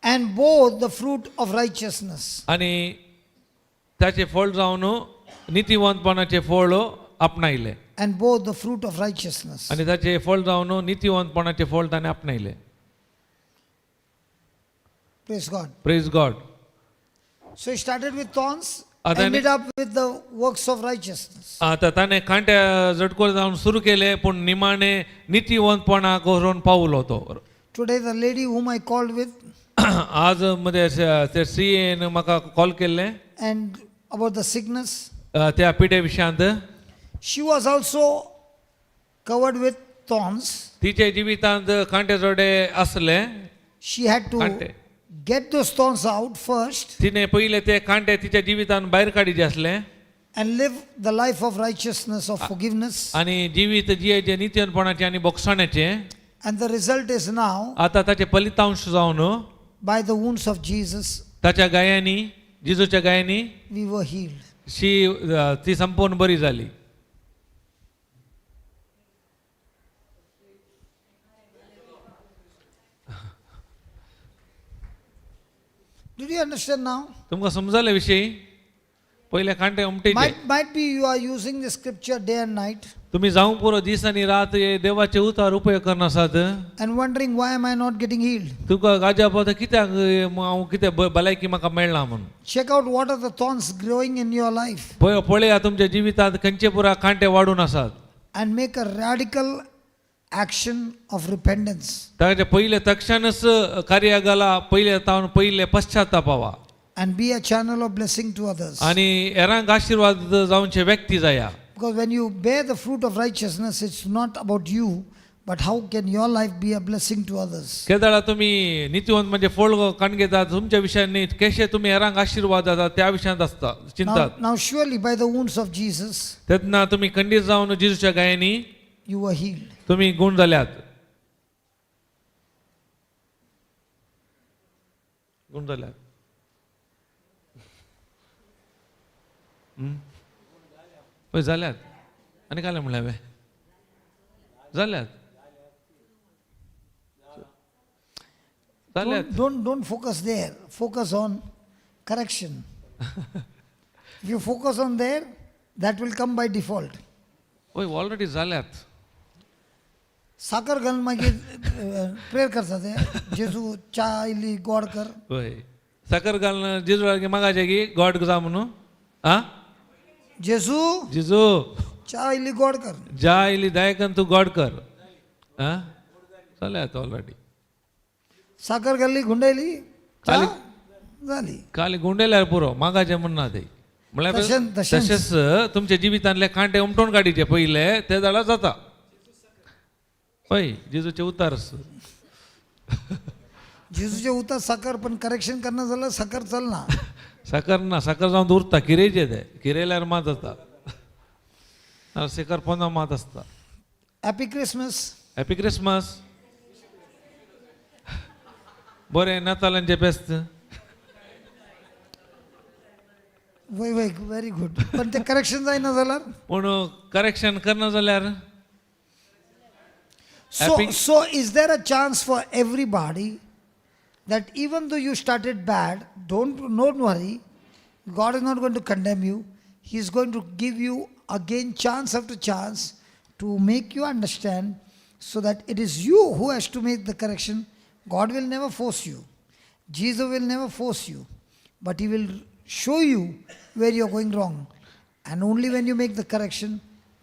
And bore the fruit of righteousness. आणि ताचे फळ जावन नितीवंतपणाचे फळ आपणायले And bore the fruit of righteousness. आणि ताचे फळ जावन नितीवंतपणाचे फळ ताणे आपणायले Praise God. Praise God So he started with thorns, Adani- ended up with the works of righteousness. आता ताणे कांट्या झटकोर जावन सुरू केले पण निमाणे नितीवंतपणा करून पावलो तो Today the lady whom I called with आज मध्ये ते सीएन म्हाका कॉल केल्ले and about the sickness, त्या पिडे विशयांत she was also covered with thorns. तिचे जिवितांत कांटे जोडे असले She had to कांटे get those thorns out first तिने पहिले ते कांटे तिच्या जिवितांत भायर काडीचे असले and live the life of righteousness, of forgiveness. आणि जिवीत जियेचे नित्यनपणाचे आणि बोगसाण्याचे And the result is now, आता ताचे फलितांश जावन by the wounds of Jesus, ताच्या गायांनी जिजूच्या गायांनी we were healed. ती संपूर्ण बरी झाली Did you understand now? तुमका समजले विषयी पहिले कांटे उमटेचे Might be you are using the scripture day and night तुम्ही जाऊन पुरो दीस आणि रात हे देवाचे उतार उपयोग करनासात and wondering why am I not getting healed? तुका गाजा पावता कित्याक हांव कितें भलायकी म्हाका मेळना म्हणून Check out what are the thorns growing in your life पळया तुमच्या जिवितांत खंयचे पुरा कांटे वाडून आसात and make a radical action of repentance. ताचे पहिले तक्षणच कार्य घाला पहिले पश्चातापावा And be a channel of blessing to others. आणि हेरांक आशीर्वाद जावचे व्यक्ती जाया Because when you bear the fruit of righteousness, it's not about you, but how can your life be a blessing to others? केदाळा तुम्ही नीतिवंत म्हणजे फळ काण घेतात तुमच्या विषयांनी कशे तुम्ही हेरांक आशीर्वाद जाता त्या विशयांत असता चिंतात Now surely by the wounds of Jesus, तेन्ना तुम्ही खंडीत जावन जिजूच्या गायांनी you were healed. तुम्ही गुण जाल्यात गुण जाल्यात पळय जाल्यात आनी काय म्हणलें हांवें जाल्यात जाल्यात Don't focus there. Focus on correction. If you focus on there, that will come by default. पळय ऑलरेडी जाल्यात साखर घालून मागीर प्रेयर करता ते जेजू च्या इल्ली गोड कर. पळय साखर घालून जिजू मागाचे की गॉड जा म्हणून आ जेजू जिजू च्या इल्ली गोड कर. जा इली दायकन तू गॉड कर आ जाल्यात ऑलरेडी साखर घाल्ली गुंडायली च्या खाली- झाली. खाली गुंडेल्यार पुरो मागाचे म्हणना ते म्हळ्यार तशेंच- तशेंच तुमच्या जिवितांतले कांटे उमटोवन काडीचे पहिले ते जाल्यार जाता पळय जेजूचे उतार जेजूच्या उता साखर पण करेक्शन करणं झालं साखर चल ना साखर जाऊन उरता किरेचे ते किरेल्यार मात जाता साखर पोंदा मात असता हॅपी क्रिसमस हॅपी क्रिसमस बरें नातालांचे बेस्त वय वय व्हेरी गुड पण ते करेक्शन जायना जाल्यार पूण करेक्शन करना जाल्यार so is there a chance for everybody that even though you started bad, don't worry, God is not going to condemn you. He is going to give you again chance after chance to make you understand so that it is you who has to make the correction. God will never force you. Jesus will never force you. But He will show you where you are going wrong. And only when you make the correction,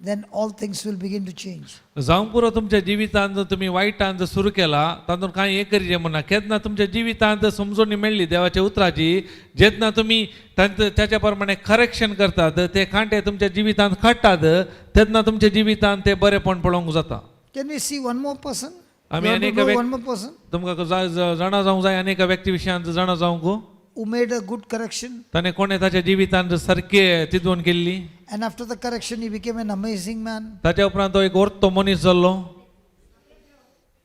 then all things will begin to change. जावं पुरो तुमच्या जिवितांत तुम्ही वायटांत सुरू केला तातूंत कांय हे करिजे म्हणना केन्ना तुमच्या जिवितांत समजून मेळ्ळी देवाच्या उतराची जेन्ना तुम्ही त्याच्या प्रमाणे करेक्शन करतात ते कांटे तुमच्या जिवितांत काडटात तेन्ना तुमच्या जिवितांत ते बरेपण पळोवंक जाता. Can we see one more person? आमी We have to अनेक know one more person तुमकां जाणा जावंक जाय अनेक व्यक्ती विशयांत जाणा जावंक who made a good correction, ताणें कोणें ताच्या जिवितांत सारके तिदून केल्ली and after the correction he became an amazing man. ताच्या उपरांत तो एक वर्तो मनीस जाल्लो.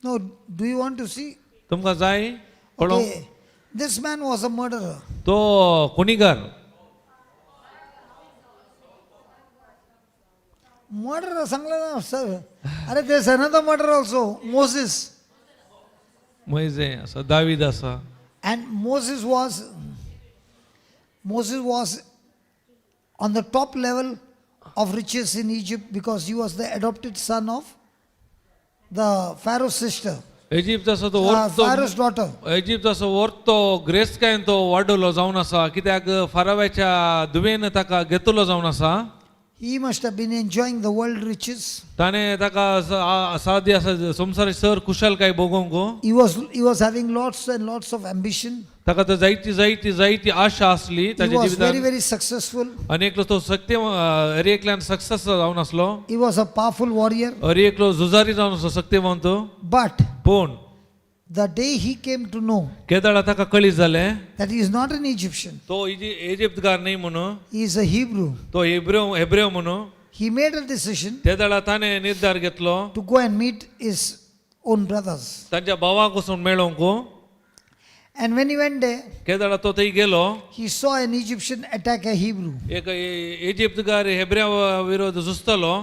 No, do you want to see? तुमकां जाय पळोवंक Okay, this man was a murderer. तो कुणीगर Murderer सांगलं ना sir. अरे there's another murderer also, Moses. Maize आसा दावीद आसा And Moses was on the top level of riches in Egypt because he was the adopted son of the Pharaoh's sister, इजिप्ताचो तो वर्तो Pharaoh's daughter. इजिप्ताचो वर्तो ग्रेस्कायन तो वाडलो जावन आसा कित्याक फाराव्याच्या दुवेन ताका घेतलो जावन आसा. He must have been enjoying the world riches. ताणें ताका सादी आसा संवसार sir कुशलकाय भोगोवंक He was having lots and lots of ambition. ताका तो जायती आशा आसली He ताच्या was very, जिवितांत very successful. अनेकलो तो सत्य हर एकल्यान सक्सेस जावन आसलो He was a powerful warrior. हर एकलो झुजारी जावन आसलो सत्यवंत But पूण the day he came to know केदाळा ताका कळीत जालें that he is not an Egyptian, तो इजिप्तकार न्ही म्हणून he is a Hebrew, तो हेब्रेव म्हणून he made a decision त्या दाळा ताणें निर्धार घेतलो to go and meet his own brothers. तांच्या भावाक वचून मेळोवंक. And when he went there, केदाळा तो थंय गेलो he saw an Egyptian attack a Hebrew. एक इजिप्तकार हेब्रेव विरोध झुजतलो.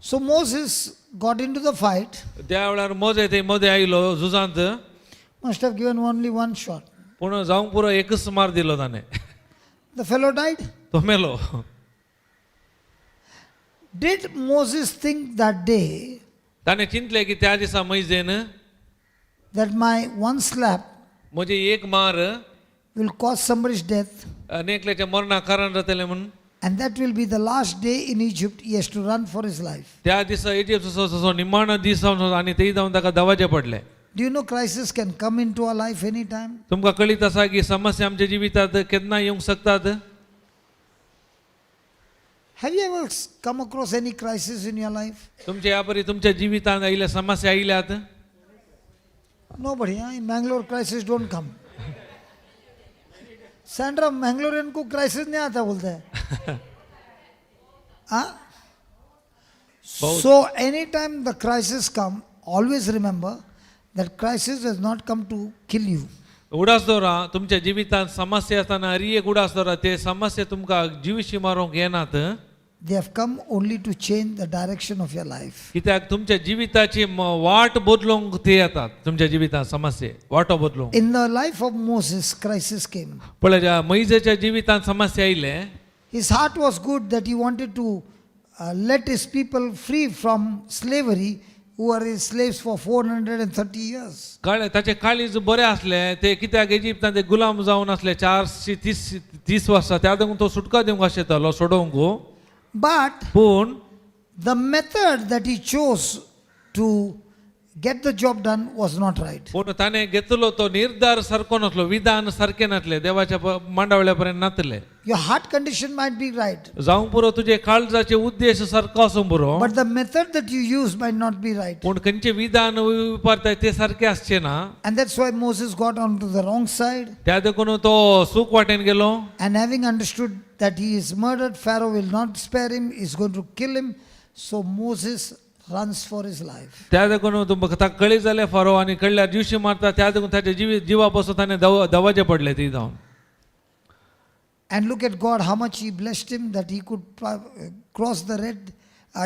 So Moses got into the fight, त्या वेळार मोजे थंय मदें आयलो झुजांत must have given only one shot. पूण जावंक पुरो एकच मार दिलो ताणें. The fellow died. तो मेलो. Did Moses think that day ताणें चिंतलें की त्या दिसा मैजेन that my one slap म्हजे एक मार will cause somebody's death, अनेकल्याच्या मरणाक कारण जातलें म्हणून. and that will be the last day in Egypt he has to run for his life? त्या दिसा इजिप्तचो निमाणो दीस जावन आनी थंय जावन ताका दवाचे पडले. Do you know crisis can come into our life anytime? तुमकां कळीत आसा की समस्या आमच्या जिवितांत केन्ना येवंक शकतात. Have you ever come across any crisis in your life? तुमच्या ह्या परी तुमच्या जिवितांत आयल्या समस्या आयल्यात. Nobody, huh? In Bangalore crisis don't come. Sandra, Mangalorean को crisis नहीं आता बोलता है. हाँ? So anytime the crisis come, always remember that crisis has not come to kill you. उडास दवरा तुमच्या जिवितांत समस्या आसतना हरी एक उडास दवरा ते समस्या तुमकां जिवीशी मारूंक येनात. They have come only to change the direction of your life. कित्याक तुमच्या जिविताची वाट बदलूंक ते येतात. तुमच्या जिवितांत समस्या वाटो बदलूंक. In the life of Moses, crisis came. पळय मैजेच्या जिवितांत समस्या आयले. His heart was good that he wanted to let his people free from slavery who were his slaves for 430 years. ताचे काळीज बरें आसलें ते कित्याक इजिप्तांत ते गुलाम जावन आसले 430 वर्सां त्या देखून तो सुटका दिवंक आशिल्लो सोडोवंक. But पूण the method that he chose to get the job done was not right. पूण ताणें घेतलो तो निर्धार सारको नासलो, विधान सारकें नासलें, देवाच्या मांडावळ्या नातले. Your heart condition might be right, जावंक पुरो तुजे काळजाचे उद्देश सारको आसूं पुरो, but the method that you use might not be right. पूण खंयचे विधान वापरताय ते सारके आसचे ना. And that's why Moses got onto the wrong side. त्या देखून तो चूक वाटेन गेलो. And having understood that he is murdered, Pharaoh will not spare him, he is going to kill him. So Moses runs for his life. त्या देखून ताका कळी जाले फारो आनी कळल्यार दिवशी मारता, त्या देखून ताच्या जिवा पासून ताणें दवाजे पडले ती जावन. And look at God, how much he blessed him that he could cross the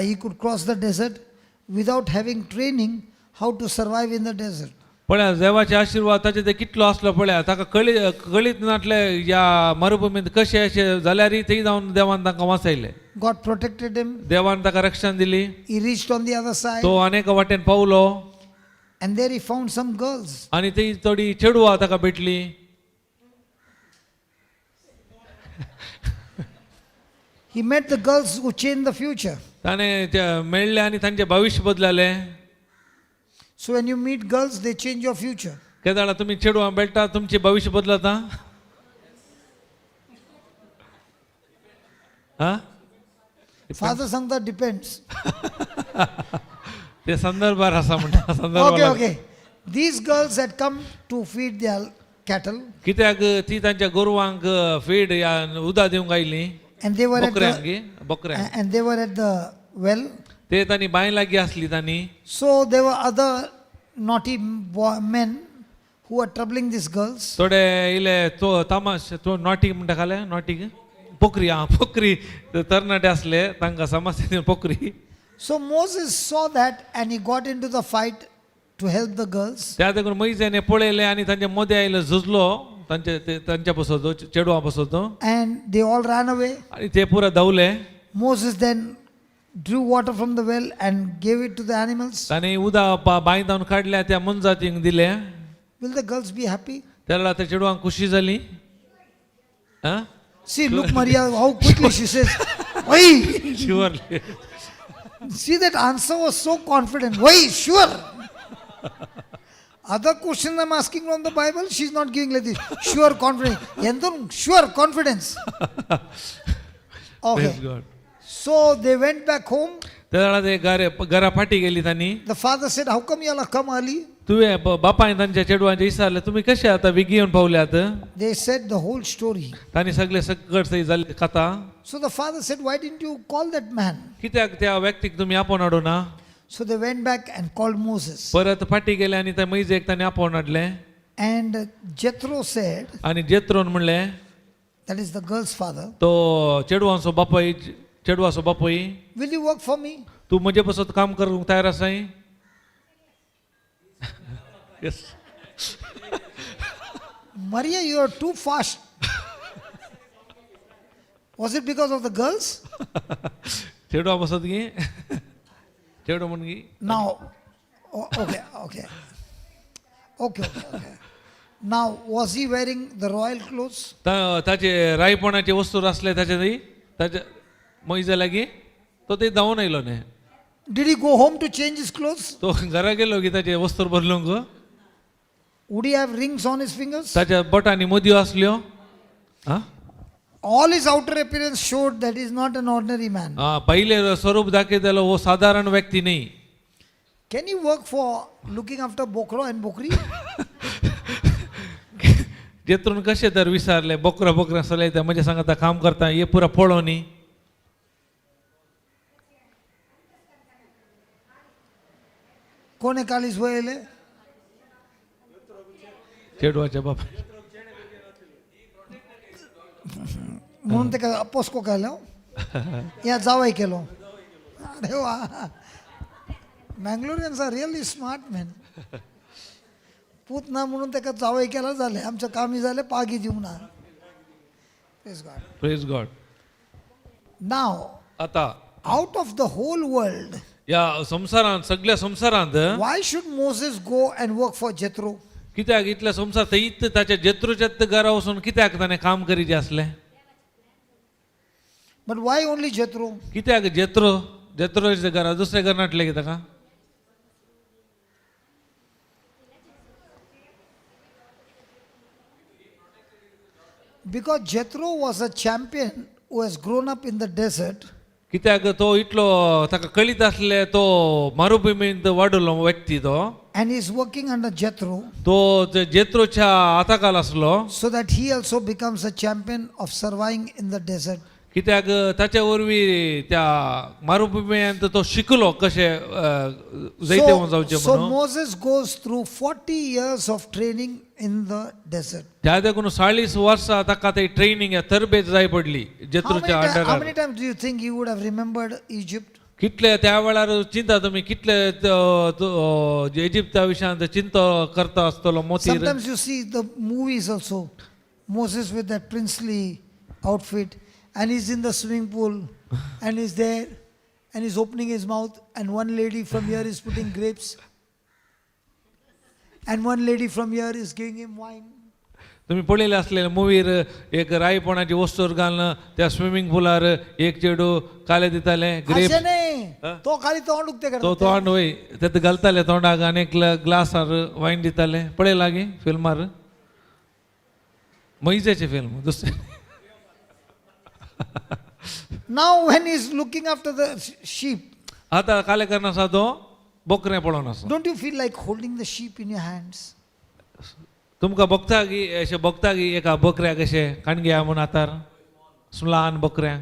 he could cross the desert without having training how to survive in the desert. पळया देवाचे आशीर्वाद ताचे ते कितलो आसलो पळया, ताका कळीत नाटले या मरुभुमीत कशें अशें जाल्यार थंय जावन देवान ताका वाचयले. God protected him. देवान ताका रक्षण दिली. He reached on the other side. तो अनेक वाटेन पावलो And there he found some girls. आनी ती थोडी चेडवां ताका भेटली. He met the girls who changed the future. ताणें मेळ्ळे आनी तांचें भविश्य बदलले. So when you meet girls, they change your future. केदाळा तुमी चेडवां मेळटा तुमचें भविश्य बदलता. हा Father Sangha depends. ते संदर्भार आसा म्हणटा. Okay, संदर्भार okay. These girls had come to feed their cattle. कित्याक ती तांच्या गोरवांक फीड या उदक दिवंक oily. And they were at बकऱ्यांक and they were at the well. ते तांणी बांय लागीं आसली तांणी. So there were other naughty men who were troubling these girls. थोडे इले तो तमाश तो नॉटीक म्हणटा खाले नॉटीक पोखरी पोखरी तरणाटे आसले तांकां समस्या दिवन पोखरी. So Moses saw that and he got into the fight to help the girls. त्या देखून मोइजेने पळयले आनी तांचे मदें आयलो झुजलो तांच्या पासून चेडवां पासून And they all ran away. आनी ते पुरो धांवले. Moses then drew water from the well and gave it to the animals. ताणें उदक बांयदावन काडल्या त्या मनजातींक दिलें. Will the girls be happy? त्या त्या चेडवांक खुशी जाली. See, look, Maria, how quickly she says, "Why?" Surely. See, that answer was so confident. Why? Sure. Other questions I'm asking from the Bible, she's not giving like this. Sure, confidence. Sure, confidence. Praise Okay. God. So they went back home. त्या ते घरा फाटी गेली तांणी. The father said, "How come you all come early?" तुवें बापायन तांच्या चेडवांचे विचारले तुम्ही कशे आता बेगी येवन पावल्यात. They said the whole story. तांणी सगळे सकट थंय जाल्ली कथा. So the father said, "Why didn't you call that man?" कित्याक त्या व्यक्तीक तुम्ही आपोवन हाडूना. So they went back and called Moses. परत फाटी गेले आनी त्या मैजेक तांणी आपोवन हाडले. And Jethro said, आनी जेत्रोन म्हणले, that is the girl's father, तो चेडवांचो बापाय चेडवाचो बापूय, "Will you work for me?" तू म्हजे पासून काम करूंक तयार आसाय. Yes. Maria, you are too fast. Was it because of the girls? चेडवा बसत गी चेडो म्हण गी. Now, okay. Now, was he wearing the royal clothes? ताचे रायपणाचे वस्तू आसले ताचे थंय ताच्या मैजे लागीं तो थंय धांवन आयलो न्ही. Did he go home to change his clothes? तो घरा गेलो की ताचे वस्त्र बदलूंक. Would he have rings on his fingers? ताच्या बोटांनी मोदयो आसल्यो. All his outer appearance showed that he is not an ordinary man. पहिले स्वरूप दाखयतालो वो साधारण व्यक्ती न्ही. Can you work for looking after Bokro and Bokri? जेतून कशें तर विचारले बोकरा चलयता म्हणजे सांगता काम करता हे पुरा पळो न्ही. कोणे कालीस वयले? चेडवाच्या बापा म्हणून ताका अपोस्को केलो या जावय केलो. अरे वा, मँगलोरियन्स आर रियली स्मार्ट मॅन. पूत ना म्हणून ताका जावय केला जालें, आमच्या कामी जालें पागी दिवंक ना. Praise God. नाव आता out of the whole world या संवसारांत सगळ्या संवसारांत why should Moses go and work for Jethro? कित्याक इतल्या संवसार थंय ताच्या जेत्रोच्याच घरा वचून कित्याक ताणें काम करीचें आसलें. But why only Jethro? कित्याक जेत्रोच्या घरा दुसऱ्या घर नाटले की ताका. Because Jethro was a champion who has grown up in the desert. कित्याक तो इतलो ताका कळीत आसले तो मरुभुमींत वाडलो व्यक्ती तो And he is working under Jethro तो जेत्रोच्या हाताखाल आसलो so that he also becomes a champion of surviving in the desert. कित्याक ताच्या वरवीं त्या मरुभुमींत तो शिकलो कशे जैते होऊन जावचे So म्हणून Moses goes through 40 years of training in the desert. त्या देखून 40 वर्सां ताका ती ट्रेनिंग तरबेज जाय पडली जेत्रोच्या How अंडरार many times do you think he would have remembered Egypt? कितले त्या वेळार चिंता तुमी कितले इजिप्ता विशयान चिंता करता आसतलो मोतीर Sometimes you see the movies also. Moses with that princely outfit, and he's in the swimming pool, and he's there, and he's opening his mouth, and one lady from here is putting grapes, and one lady from here is giving him wine. तुम्ही पळयले असलेले मुवीर एक रायपणाची वस्तूर घालून त्या स्विमिंग पुलार एक चेडू काले दिताले ग्रेप असे नाही, तो खाली तोंड उगते तो करतो. तोंड वय त्यात घालताले तोंडाक आनी एक ग्लासार वाईन दिताले पळय लागी फिल्मार मैजेचे फिल्म दुसरे Now when he's looking after the sheep, आता काले करना आसा तो बोकरे पळोवन आसा don't you feel like holding the sheep in your hands? तुमकां बघता की अशें बघता की एका बकऱ्याक अशें काणग्या म्हूण आतार ल्हान बकऱ्यांक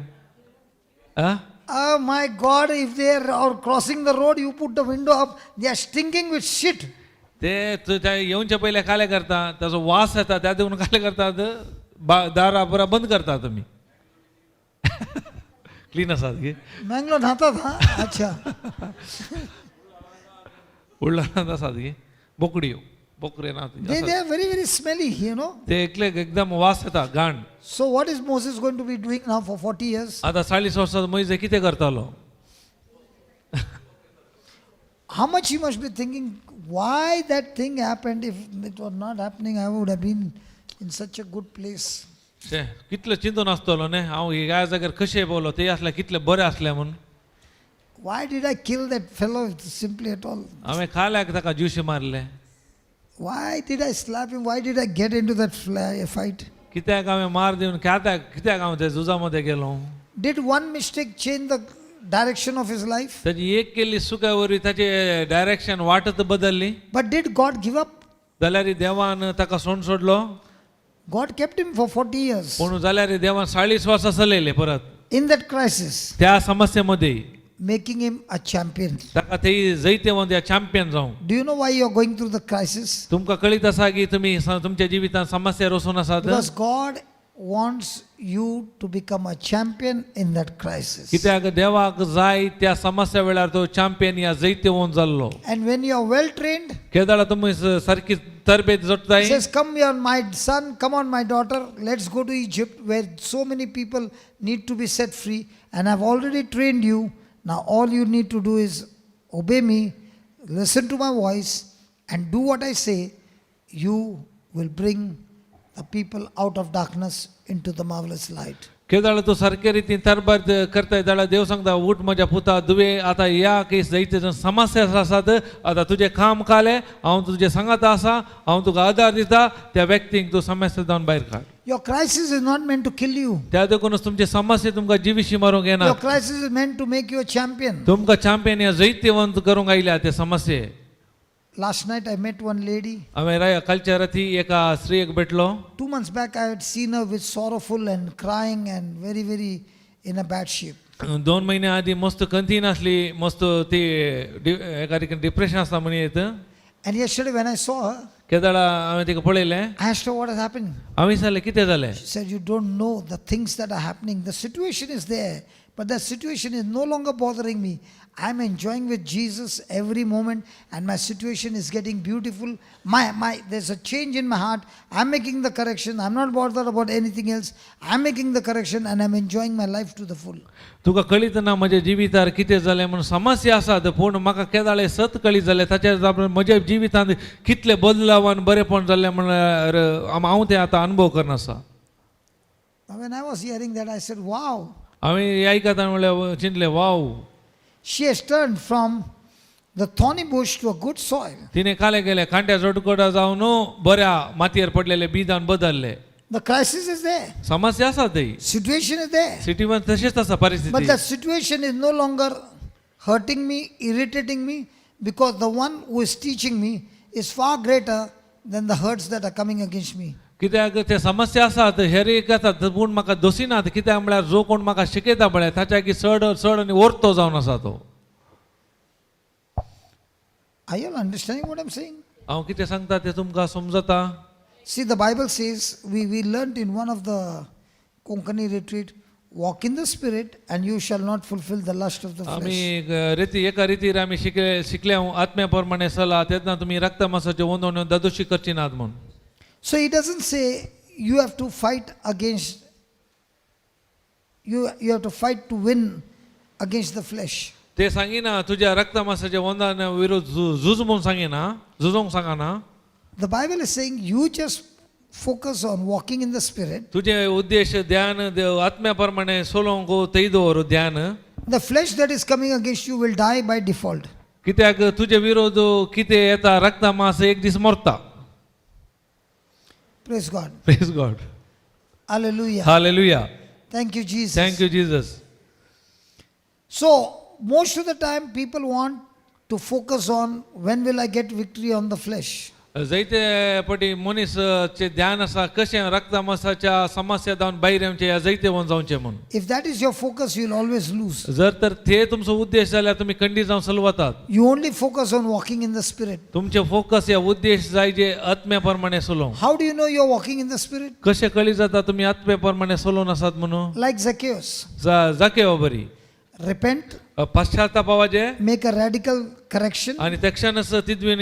Oh my God, if they are crossing the road, you put the window up, they are stinking with shit. ते त्या येवचे पयले काले करता ताचो वास येता त्या देखून काले करतात दारा बरा बंद करता तुमी क्लीन आसात की Mangalore nhatat, huh? Acha. उडलात आसात की बोकड्यो बोकरे ना They are very, very smelly, you know. ते एकले एकदम वास येता घाण So what is Moses going to be doing now for 40 years? आता 40 वर्सां मोइजे कितें करतालो How much he must be thinking, why that thing happened? If it was not happening, I would have been in such a good place. ते कितले चिंतून आसतलो न्ही हांव ह्या जाग्यार कशें पावलो ते आसले कितले बरे आसले म्हणून Why did I kill that fellow simply at all? हांवें खाल्याक ताका जुशी मारले Why did I slap him? Why did I get into that fight? कित्याक हांवें मार दिवन कित्याक हांव ते झुजा मध्ये गेलो Did one mistake change the direction of his life? ताची एक केल्ली चुका वरवीं ताची डायरेक्शन वाटत बदलली But did God give up? जाल्यार देवान ताका सोड सोडलो God kept him for 40 years. पूण जाल्यार देवान 40 वर्सां चलयले परत In that crisis, त्या समस्येमध्ये making him a champion. ताका ते जैते वन चॅम्पियन जावं Do you know why you are going through the crisis? तुमकां कळीत आसा की तुमी तुमच्या जिवितांत समस्या वचून आसात Because God wants you to become a champion in that crisis. कित्याक देवाक जाय त्या समस्या वेळार तो चॅम्पियन या जैते वन जाल्लो And when you are well trained, केदाळा तुमी सारकी तरबेत he जोडटाय says, come here, my son, come on, my daughter, let's go to Egypt where so many people need to be set free. And I've already trained you. Now all you need to do is obey me, listen to my voice, and do what I say. You will bring the people out of darkness into the marvelous light. केदाळ तू सारके रितीन तरबेत करताय जाल्यार देव सांगता उठ म्हज्या पुता दुवे आता या की जायते जण समस्या आसात आता तुझे काम काले हांव तुजे सांगात आसा हांव तुका आदार दिता त्या व्यक्तीक तू समस्या जावन भायर काड Your crisis is not meant to kill you. त्या देखूनच तुमची समस्या तुमकां जिविशी मारूंक येना Your crisis is meant to make you a champion. तुमकां चॅम्पियन या जैत्यवंत करूंक आयल्या ते समस्ये Last night I met one lady. हांवें कालच्या राती एका स्त्रीक भेटलो 2 months back I had seen her with sorrowful and crying and very, very in a bad shape. 2 महिने आधी मस्त कंतीन आसली मस्त ती एका ठिकाणी डिप्रेशन आसता म्हण येत And yesterday when I saw her, केदाळा हांवें तिका पळयलें I asked her what is happening. हांवें विचारलें कितें जालें She said, you don't know the things that are happening. The situation is there, but that situation is no longer bothering me. I'm enjoying with Jesus every moment and my situation is getting beautiful. There's a change in my heart. I'm making the correction. I'm not bothered about anything else. I'm making the correction and I'm enjoying my life to the full. तुका कळीत ना म्हज्या जिवितार कितें जालें म्हणून समस्या आसात पूण म्हाका केदाळे सत कळीत जालें ताच्या म्हज्या जिवितांत कितले बदलाव आनी बरेपण जाल्लें म्हळ्यार हांव तें आतां अनुभव करना आसा When I was hearing that, I said, wow. हांवें हें आयकता म्हळ्यार चिंतलें wow She has turned from the thorny bush to a good soil. तिने काले गेले खांट्या जोडकोडा जावन बऱ्या मातयेर पडलेले बिदान बदलले The crisis is there. समस्या आसा थंय Situation is there. सिटीवर तशीच आसा But परिस्थिती that situation is no longer hurting me, irritating me, because the one who is teaching me is far greater than the hurts that are coming against me. कित्याक ते समस्या आसात हेर एक आसात पूण म्हाका दोशीनात कित्याक म्हळ्यार जो कोण म्हाका शिकयता पळय ताच्या की चड चड आनी ओर्तो जावन आसा तो Are you all understanding what I'm saying? हांव कितें सांगता तें तुमकां समजता See, the Bible says, we learned in one of the Konkani retreat, walk in the spirit and you shall not fulfill the lust of the आमी flesh. रिती एका रितीर आमी शिकल्या आत्म्या प्रमाणे चला तेन्ना तुमी रक्त मांसाचे वंदन ददोशी करची नात म्हूण So he doesn't say you have to fight against, you have to fight to win against the flesh. ते सांगिना तुज्या रक्त मांसाच्या वंदन विरोध झुज म्हूण सांगिना झुजोंक सांगना The Bible is saying you just focus on walking in the spirit. तुझे उद्देश ध्यान आत्म्या प्रमाणे सोलोंक थंय दवर ध्यान The flesh that is coming against you will die by default. कित्याक तुजे विरोध कितें येता रक्त मांस एक दीस मरता Praise God. Praise God Hallelujah. Hallelujah Thank you, Jesus. Thank you Jesus So, most of the time people want to focus on when will I get victory on the flesh. जायते पटी मनीसचे ध्यान आसा कशें रक्त मांसाच्या समस्या जावन भायर येवचे या जायते वन जावचे म्हूण If that is your focus, you'll always lose. जर तर ते तुमचो उद्देश जाल्यार तुमी खंडीत जावन चलवतात You only focus on walking in the spirit. तुमचे फोकस या उद्देश जाय जे आत्म्या प्रमाणे चलोवंक How do you know you're walking in the spirit? कशें कळी जाता तुमी आत्म्या प्रमाणे चलोवन आसात म्हणून Like Zacchaeus. जाके बरी Repent, पश्चातापावाचे make a radical correction, आणि तक्षणच तिद्वीन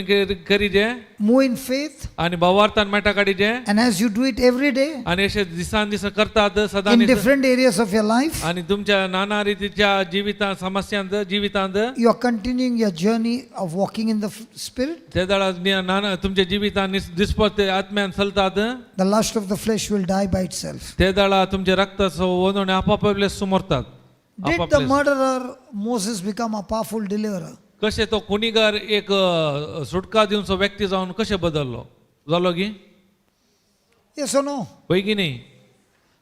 करीजे move in faith, आणि भावार्थान Meta काडीजे and as you do it every day आणि अशे दिसान दिस करतात सदां in this different areas of your life, आणि तुमच्या नाना रीतीच्या जिवितांत समस्यांत जिवितांत you are continuing your journey of walking in the spirit. ते दाळा नाना तुमच्या जिवितांत दिसपत आत्म्यान चलतात The lust of the flesh will die by itself. ते दाळा तुमचे रक्त वंदोणे आपापले सुमरतात Did the murderer Moses become a powerful deliverer? कशें तो कुणीगर एक सुटका दिवचो व्यक्ती जावन कशें बदललो जालो की Yes or no? होय की न्ही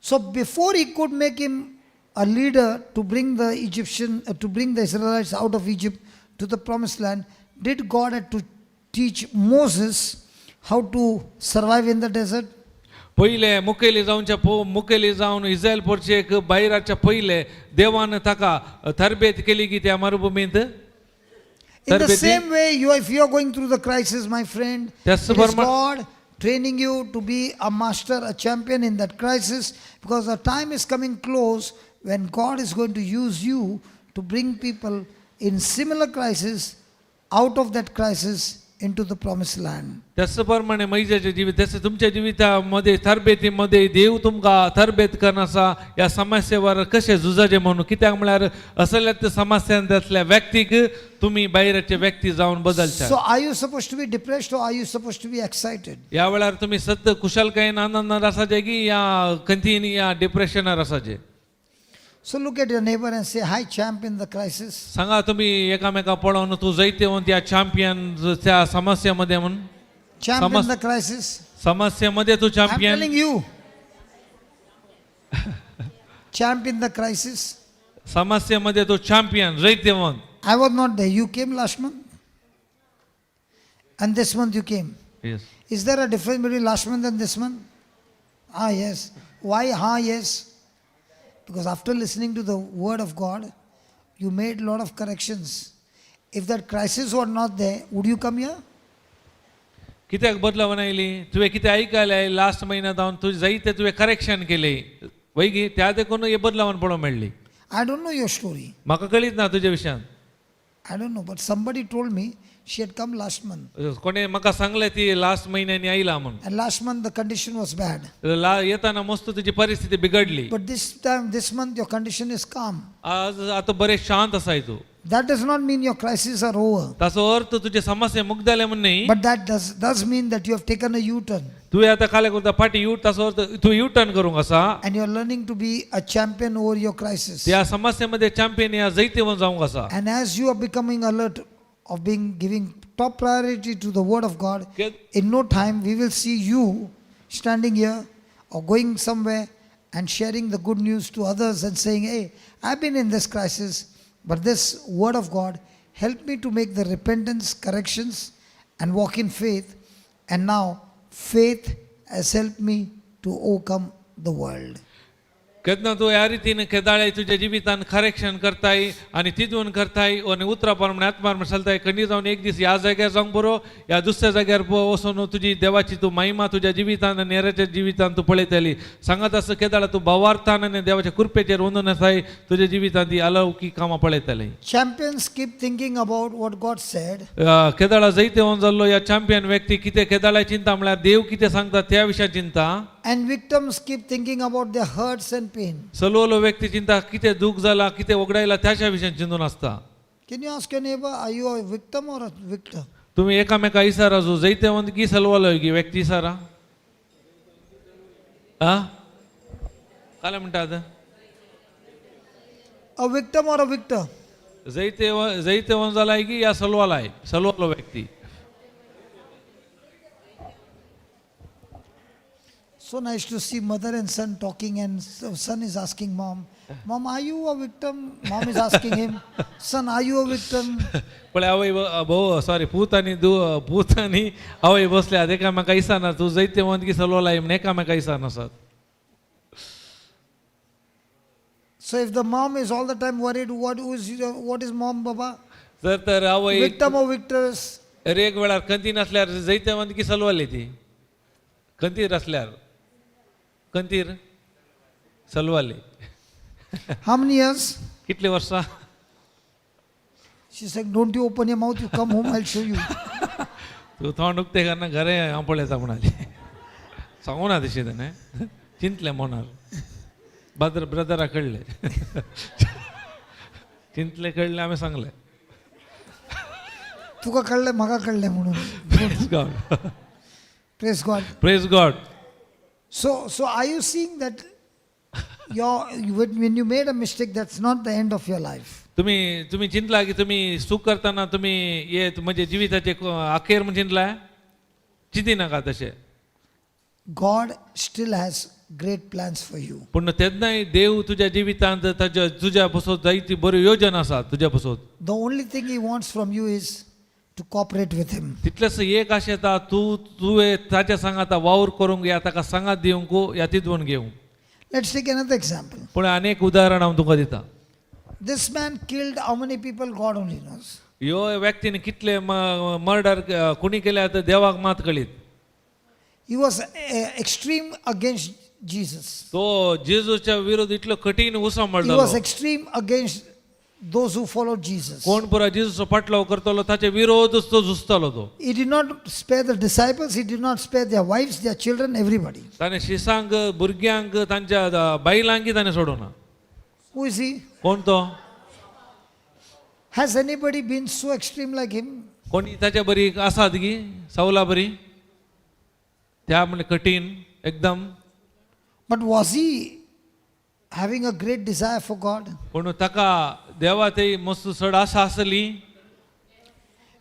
So before he could make him a leader to bring the to bring the Israelites out of Egypt to the promised land, did God have to teach Moses how to survive in the desert? पहिले मुखेली जावनच्या मुखेली जावन इस्रायल पोरचेक भायराच्या पहिले देवान ताका तरबेत केली की त्या मरुभुमींत In the same way, if you are going through the crisis, my friend, it That's is the God training you to be a master, a champion in that crisis, because the time is coming close when God is going to use you to bring people in similar crisis out of that crisis into the promised land. त्याचप्रमाणे मैजाचे जीवित तसे तुमच्या जीवितामध्ये तरबेतीमध्ये देव तुमकां तरबेत करनासा या समस्येवर कशें झुजाचे म्हणून कित्याक म्हळ्यार असल्या समस्यांतल्या व्यक्तीक तुम्ही बाहेरचे व्यक्ती जावन बदलच्या So are you supposed to be depressed or are you supposed to be excited? या वेळार तुम्ही सत्य कुशलकायेन आनंदान आसाचे की या कंतीन या डिप्रेशनार आसाचे So look at your neighbor and say, hi champ in the crisis. सांगा तुम्ही एकामेका पळोवन तू जैते होऊन त्या चॅम्पियन त्या समस्येमध्ये म्हणून Champ in the crisis. समस्येमध्ये तू I'm champion telling you. Champ in the crisis. समस्येमध्ये तू चॅम्पियन जैते होऊन I was not there. You came last month. And this month you came. Yes. Is there a difference between last month and this month? Ah, yes. Why? Yes. Because after listening to the word of God, you made a lot of corrections. If that crisis were not there, would you come here? कित्याक बदलाव नायली तुवें कितें आयकलें लास्ट म्हयन्यात जावन तुवें जायते तुवें करेक्शन केलें वय गी त्या देखून हे बदलावन पळोवंक मेळ्ळी I don't know your story. म्हाका कळीत ना तुज्या विशयान I don't know. But somebody told me she had come last month. कोणे म्हाका सांगलें ती लास्ट म्हयन्यानी आयला म्हूण And last month the condition was bad. येताना मस्त तुजी परिस्थिती बिगडली But this month your condition is calm. आज आता बरें शांत आसाय तू That does not mean your crises are over. ताचो अर्थ तुजे समस्या मुक्त जाले म्हण न्ही But that does mean that you have taken a U-turn. तुवें आतां काले करता फाटी यू ताचो अर्थ तू यू टर्न करूंक आसा And you are learning to be a champion over your crisis. त्या समस्येमध्ये चॅम्पियन या जैते वन जावंक आसा And as you are becoming alert of giving top priority to the word of God, in no time we will see you standing here or going somewhere and sharing the good news to others and saying, hey, I've been in this crisis, but this word of God helped me to make the repentance, corrections, and walk in faith. And now faith has helped me to overcome the world. केदना तू या रीतीने केदाळे तुझ्या जीवितान करेक्शन करताय आणि तिथून करताय आणि उतरा प्रमाणे आत्मार चलताय खंडी जाऊन एक दिस या जाग्यार जाऊन बरो या दुसऱ्या जाग्यार वचून तुझी देवाची तू महिमा तुझ्या जीवितान नेराच्या जीवितान तू पळयतली सांगत असं केदाळा तू भावार्थान आणि देवाच्या कृपेचेर वंदून आसाय तुझ्या जीवितान ती अलौकिक कामां पळयतली. Champions keep thinking about what God said. केदाळा जैते होऊन जाल्लो या चॅम्पियन व्यक्ती कितें केदाळा चिंता म्हळ्यार देव कितें सांगता त्या विशयात चिंता. And victims keep thinking about their hurts and pain. सलवलो व्यक्ती चिंता कितें दुख जाला कितें वगडायला त्याच्या विशयात चिंतून आसता. Can you ask your neighbor, are you a victim or a victor? तुम्ही एकामेका इसारा जो जैते वंत की सलवालो की व्यक्ती इसारा काय म्हणतात A victim or a victor? जैते वन जाला की या सलवालाय सलवालो व्यक्ती. So nice to see mother and son talking, and son is asking mom, Mom, are you a victim? Mom is asking him, Son, are you a victim? पण आवय भाऊ सॉरी पूतानी आवय बसल्या एकामेका इसाना तू जैते वंत की सलवालाय म्हण एकामेका इसाना आसात. So if the mom is all the time worried, what is mom, Baba? तर आवय Victim or victors? एक वेळार कंतीन असल्यार जैते वंत की सलवाली ती कंतीर असल्यार कंतीर सलवाली. How many years? कितले वर्षा? She said, don't you open your mouth, you come home, I'll show you. तू थोंड उक्ते करना घरे हांव पळयता म्हणाली. सांगू ना तशी ताणें चिंतलें मनार ब्रदरा कळले चिंतले कळले आमी सांगले तुका कळले म्हाका कळले म्हणून. Praise God. Praise God. Praise God. So are you seeing that when you made a mistake, that's not the end of your life? तुम्ही चिंतला की तुम्ही सुख करताना तुम्ही ये म्हणजे जीविताचे अखेर म्हणून चिंतला चिंती नाका तशें. God still has great plans for you. पूण तेन्नाय देव तुज्या जिवितांत तुज्या पासून जायती बऱ्यो योजना आसात तुज्या पासून. The only thing he wants from you is to cooperate with him. तितलेंच एक आशा येता तुवें ताच्या सांगाता वावर करूंक या ताका सांगात दिवंक या तितून घेवंक. Let's take another example. पूण अनेक उदाहरण हांव तुका दिता. This man killed how many people? God only knows. ह्यो व्यक्तीन कितले मर्डर कुणी केले तर देवाक मात कळीत. He was extreme against Jesus. तो जेजूच्या विरोध इतलो कठीण He उसळलो. was extreme against those who followed Jesus. कोण पुरा जेजूचो पाटलाव करतलो ताचे विरोधच तो झुजतालो तो. He did not spare the disciples, he did not spare their wives, their children, everybody. ताणे शिसांक भुरग्यांक तांच्या बायलांकी ताणे सोडूना. Who is he? कोण तो? Has anybody been so extreme like him? कोणी ताच्या बरी आसात गी सवला बरी त्या म्हणजे कठीण एकदम. But was he having a great desire for God? पण ताका देवा ते मस्त चड आशा आसली.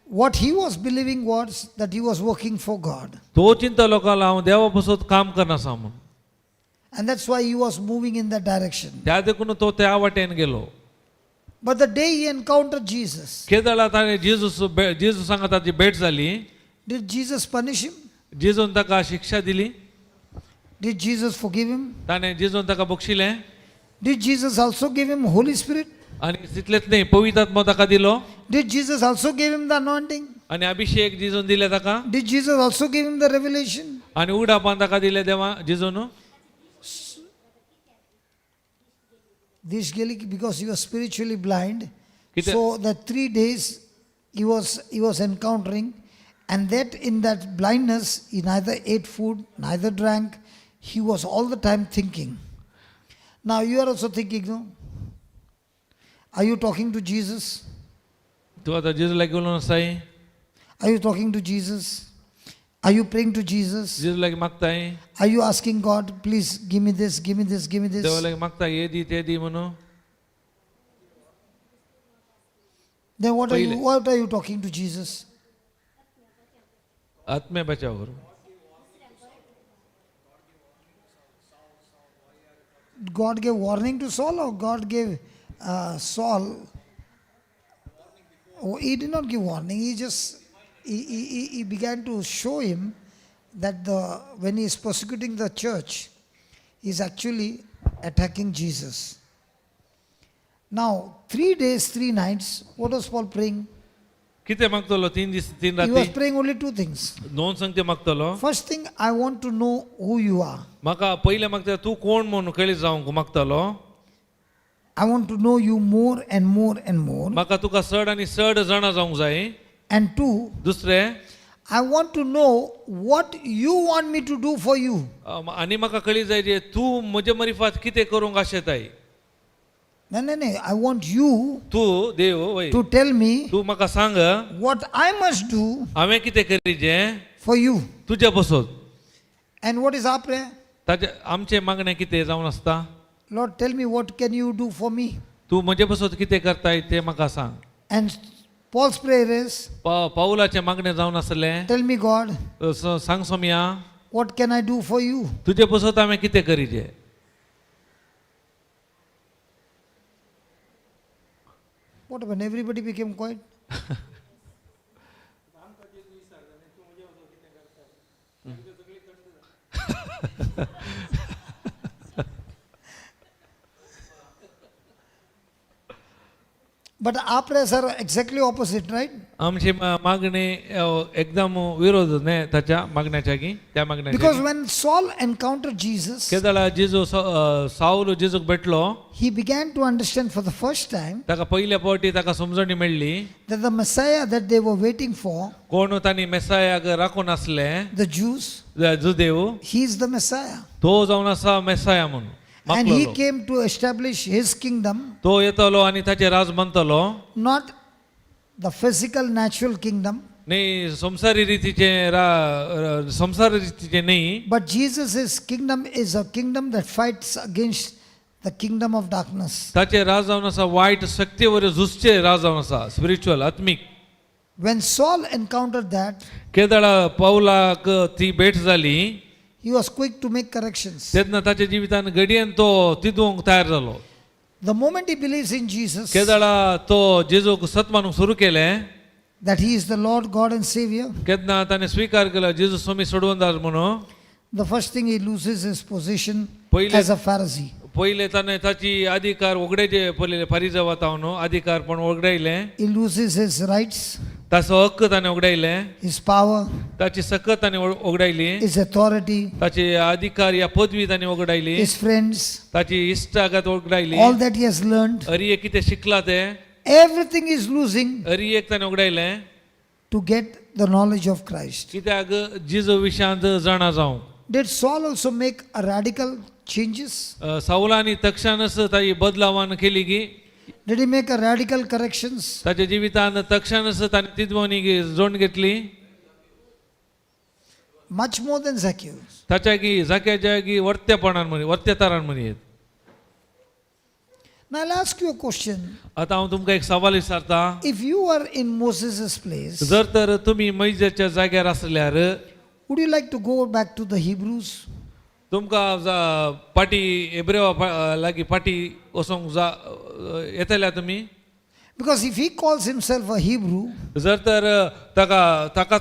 What he was believing was that he was working for God. तो चिंतलो का हांव देवा पासून काम करनासा म्हूण. And that's why he was moving in that direction. त्या देखून तो त्या वाटेन गेलो. But the day he encountered Jesus, केदळा ताणे जेजू सांगा ताची भेट जाली. did Jesus punish him? जेजून ताका शिक्षा दिली. Did Jesus forgive him? ताणे जेजून ताका बक्षिलें. Did Jesus also give him Holy Spirit? आणि तितलेंच न्ही पवित्र आत्मा ताका दिलो. Did Jesus also give him the anointing? आणि अभिषेक जेजून दिले ताका. Did Jesus also give him the revelation? आणि उगडापान ताका दिले देवा जेजून. This because he was spiritually blind. Kita- So the 3 days he was encountering, and that in that blindness he neither ate food, neither drank. He was all the time thinking. Now you are also thinking, no? Are you talking to Jesus? तू आता जेजूला गेलो नसाय. Are you talking to Jesus? Are you praying to Jesus? जेजूला मागताय. Are you asking God, please give me this, give me this, give me this? देवाला मागताय हे दी ते दी म्हणून. Then what are you talking to Jesus? आत्मे बचाव करू. God gave warning to Saul, or God gave Saul? Oh, he did not give warning. He just he began to show him that when he is persecuting the church, he is actually attacking Jesus. Now, 3 days, 3 nights, what was Paul praying? किती मागतलो 3 दीस 3 He was राती praying only 2 things. 2 संगती मागतलो First thing, I want to know who you are. म्हाका पहिले मागता तू कोण म्हणून कळी जावंक मागतलो I want to know you more and more and more. म्हाका तुका चड आनी चड जाणा जावंक जाय And 2, दुसरें I want to know what you want me to do for you. आनी म्हाका कळी जाय जे तू म्हजे मरिफात कितें करूंक आशेताय No. I want you तू देव वय to tell me तू म्हाका सांग what I must do हांवें कितें करीचें for you. तुजे बसोत And what is our prayer? ताजे आमचें मागणें कितें जावन आसता Lord, tell me what can you do for me. तू म्हजे बसोत कितें करताय तें म्हाका सांग And Paul's prayer is, पाऊलाचें मागणें जावन आसलें tell me God, सांग Saumya what can I do for you? तुजे बसोत हांवें कितें करीचें What happened? Everybody became quiet. But our prayers are exactly opposite, right? आमची मागणी एकदम विरोध न्ही ताच्या मागण्याच्या की त्या मागण्याच्या Because when Saul encountered Jesus, केदळा जेजू साऊल जेजूक भेटलो he began to understand for the first time ताका पयल्या फावटी ताका समजणी मेळ्ळी that the Messiah that they were waiting for, कोण तांणी मेसायाक राखून आसले the Jews, Judev he is the Messiah. तो जावन आसा मेसाया म्हणून And he came to establish his kingdom, तो येतलो आणि ताचे राज बनतलो not the physical natural kingdom, न्ही संसारी रितीचे संसारी रितीचे न्ही but Jesus' kingdom is a kingdom that fights against the kingdom of darkness. ताचे राज जावन आसा वायट शक्तीवर झुजचे राज जावन आसा स्पिरिच्युअल आत्मिक When Saul encountered that, केदळा पाऊलाक ती भेट जाली he was quick to make corrections. तेन्ना ताच्या जिवितान घडयेन तो तिदूंक तयार जालो The moment he believes in Jesus, केदळा तो जेजूक सत मानूंक सुरू केलें that he is the Lord, God and Savior, केन्ना ताणें स्वीकार केलो जेजू स्वामी सोडवंदार म्हणून the first thing he loses his position Pहिले- as a Pharisee. पहिले ताणें ताची अधिकार वगडेचे पयले फारीजा वता न्हू अधिकार पण वगडायलें He loses his rights, ताचो हक्क ताणें वगडायलें his power, ताची सकत ताणें वगडायली his authority, ताची अधिकार या पदवी ताणें वगडायली his friends, ताची इश्टागत वगडायली all that he has learned, हरियेक कितें शिकला तें everything is losing हरियेक ताणें वगडायलें to get the knowledge of Christ. कित्याक जेजू विशयांत जाणा जावंक Did Saul also make a radical changes? सावलांनी तक्षणच ताची बदलावान केली की Did he make a radical corrections? ताच्या जिवितान तक्षणच ताणें तिदवणी जोड घेतली Much more than Zacchaeus. ताच्या की जाक्याच्या की वर्त्यपणान म्हणी वर्त्यतारान म्हणयत Now I'll ask you a question. आता हांव तुमकां एक सवाल विचारता If you were in Moses' place, जर तर तुमी मैजेच्या जाग्यार आसल्यार would you like to go back to the Hebrews? तुमकां पाटी एब्रेवा लागीं पाटी वचोंक येतल्या तुमी Because if he calls himself a Hebrew, जर तर ताका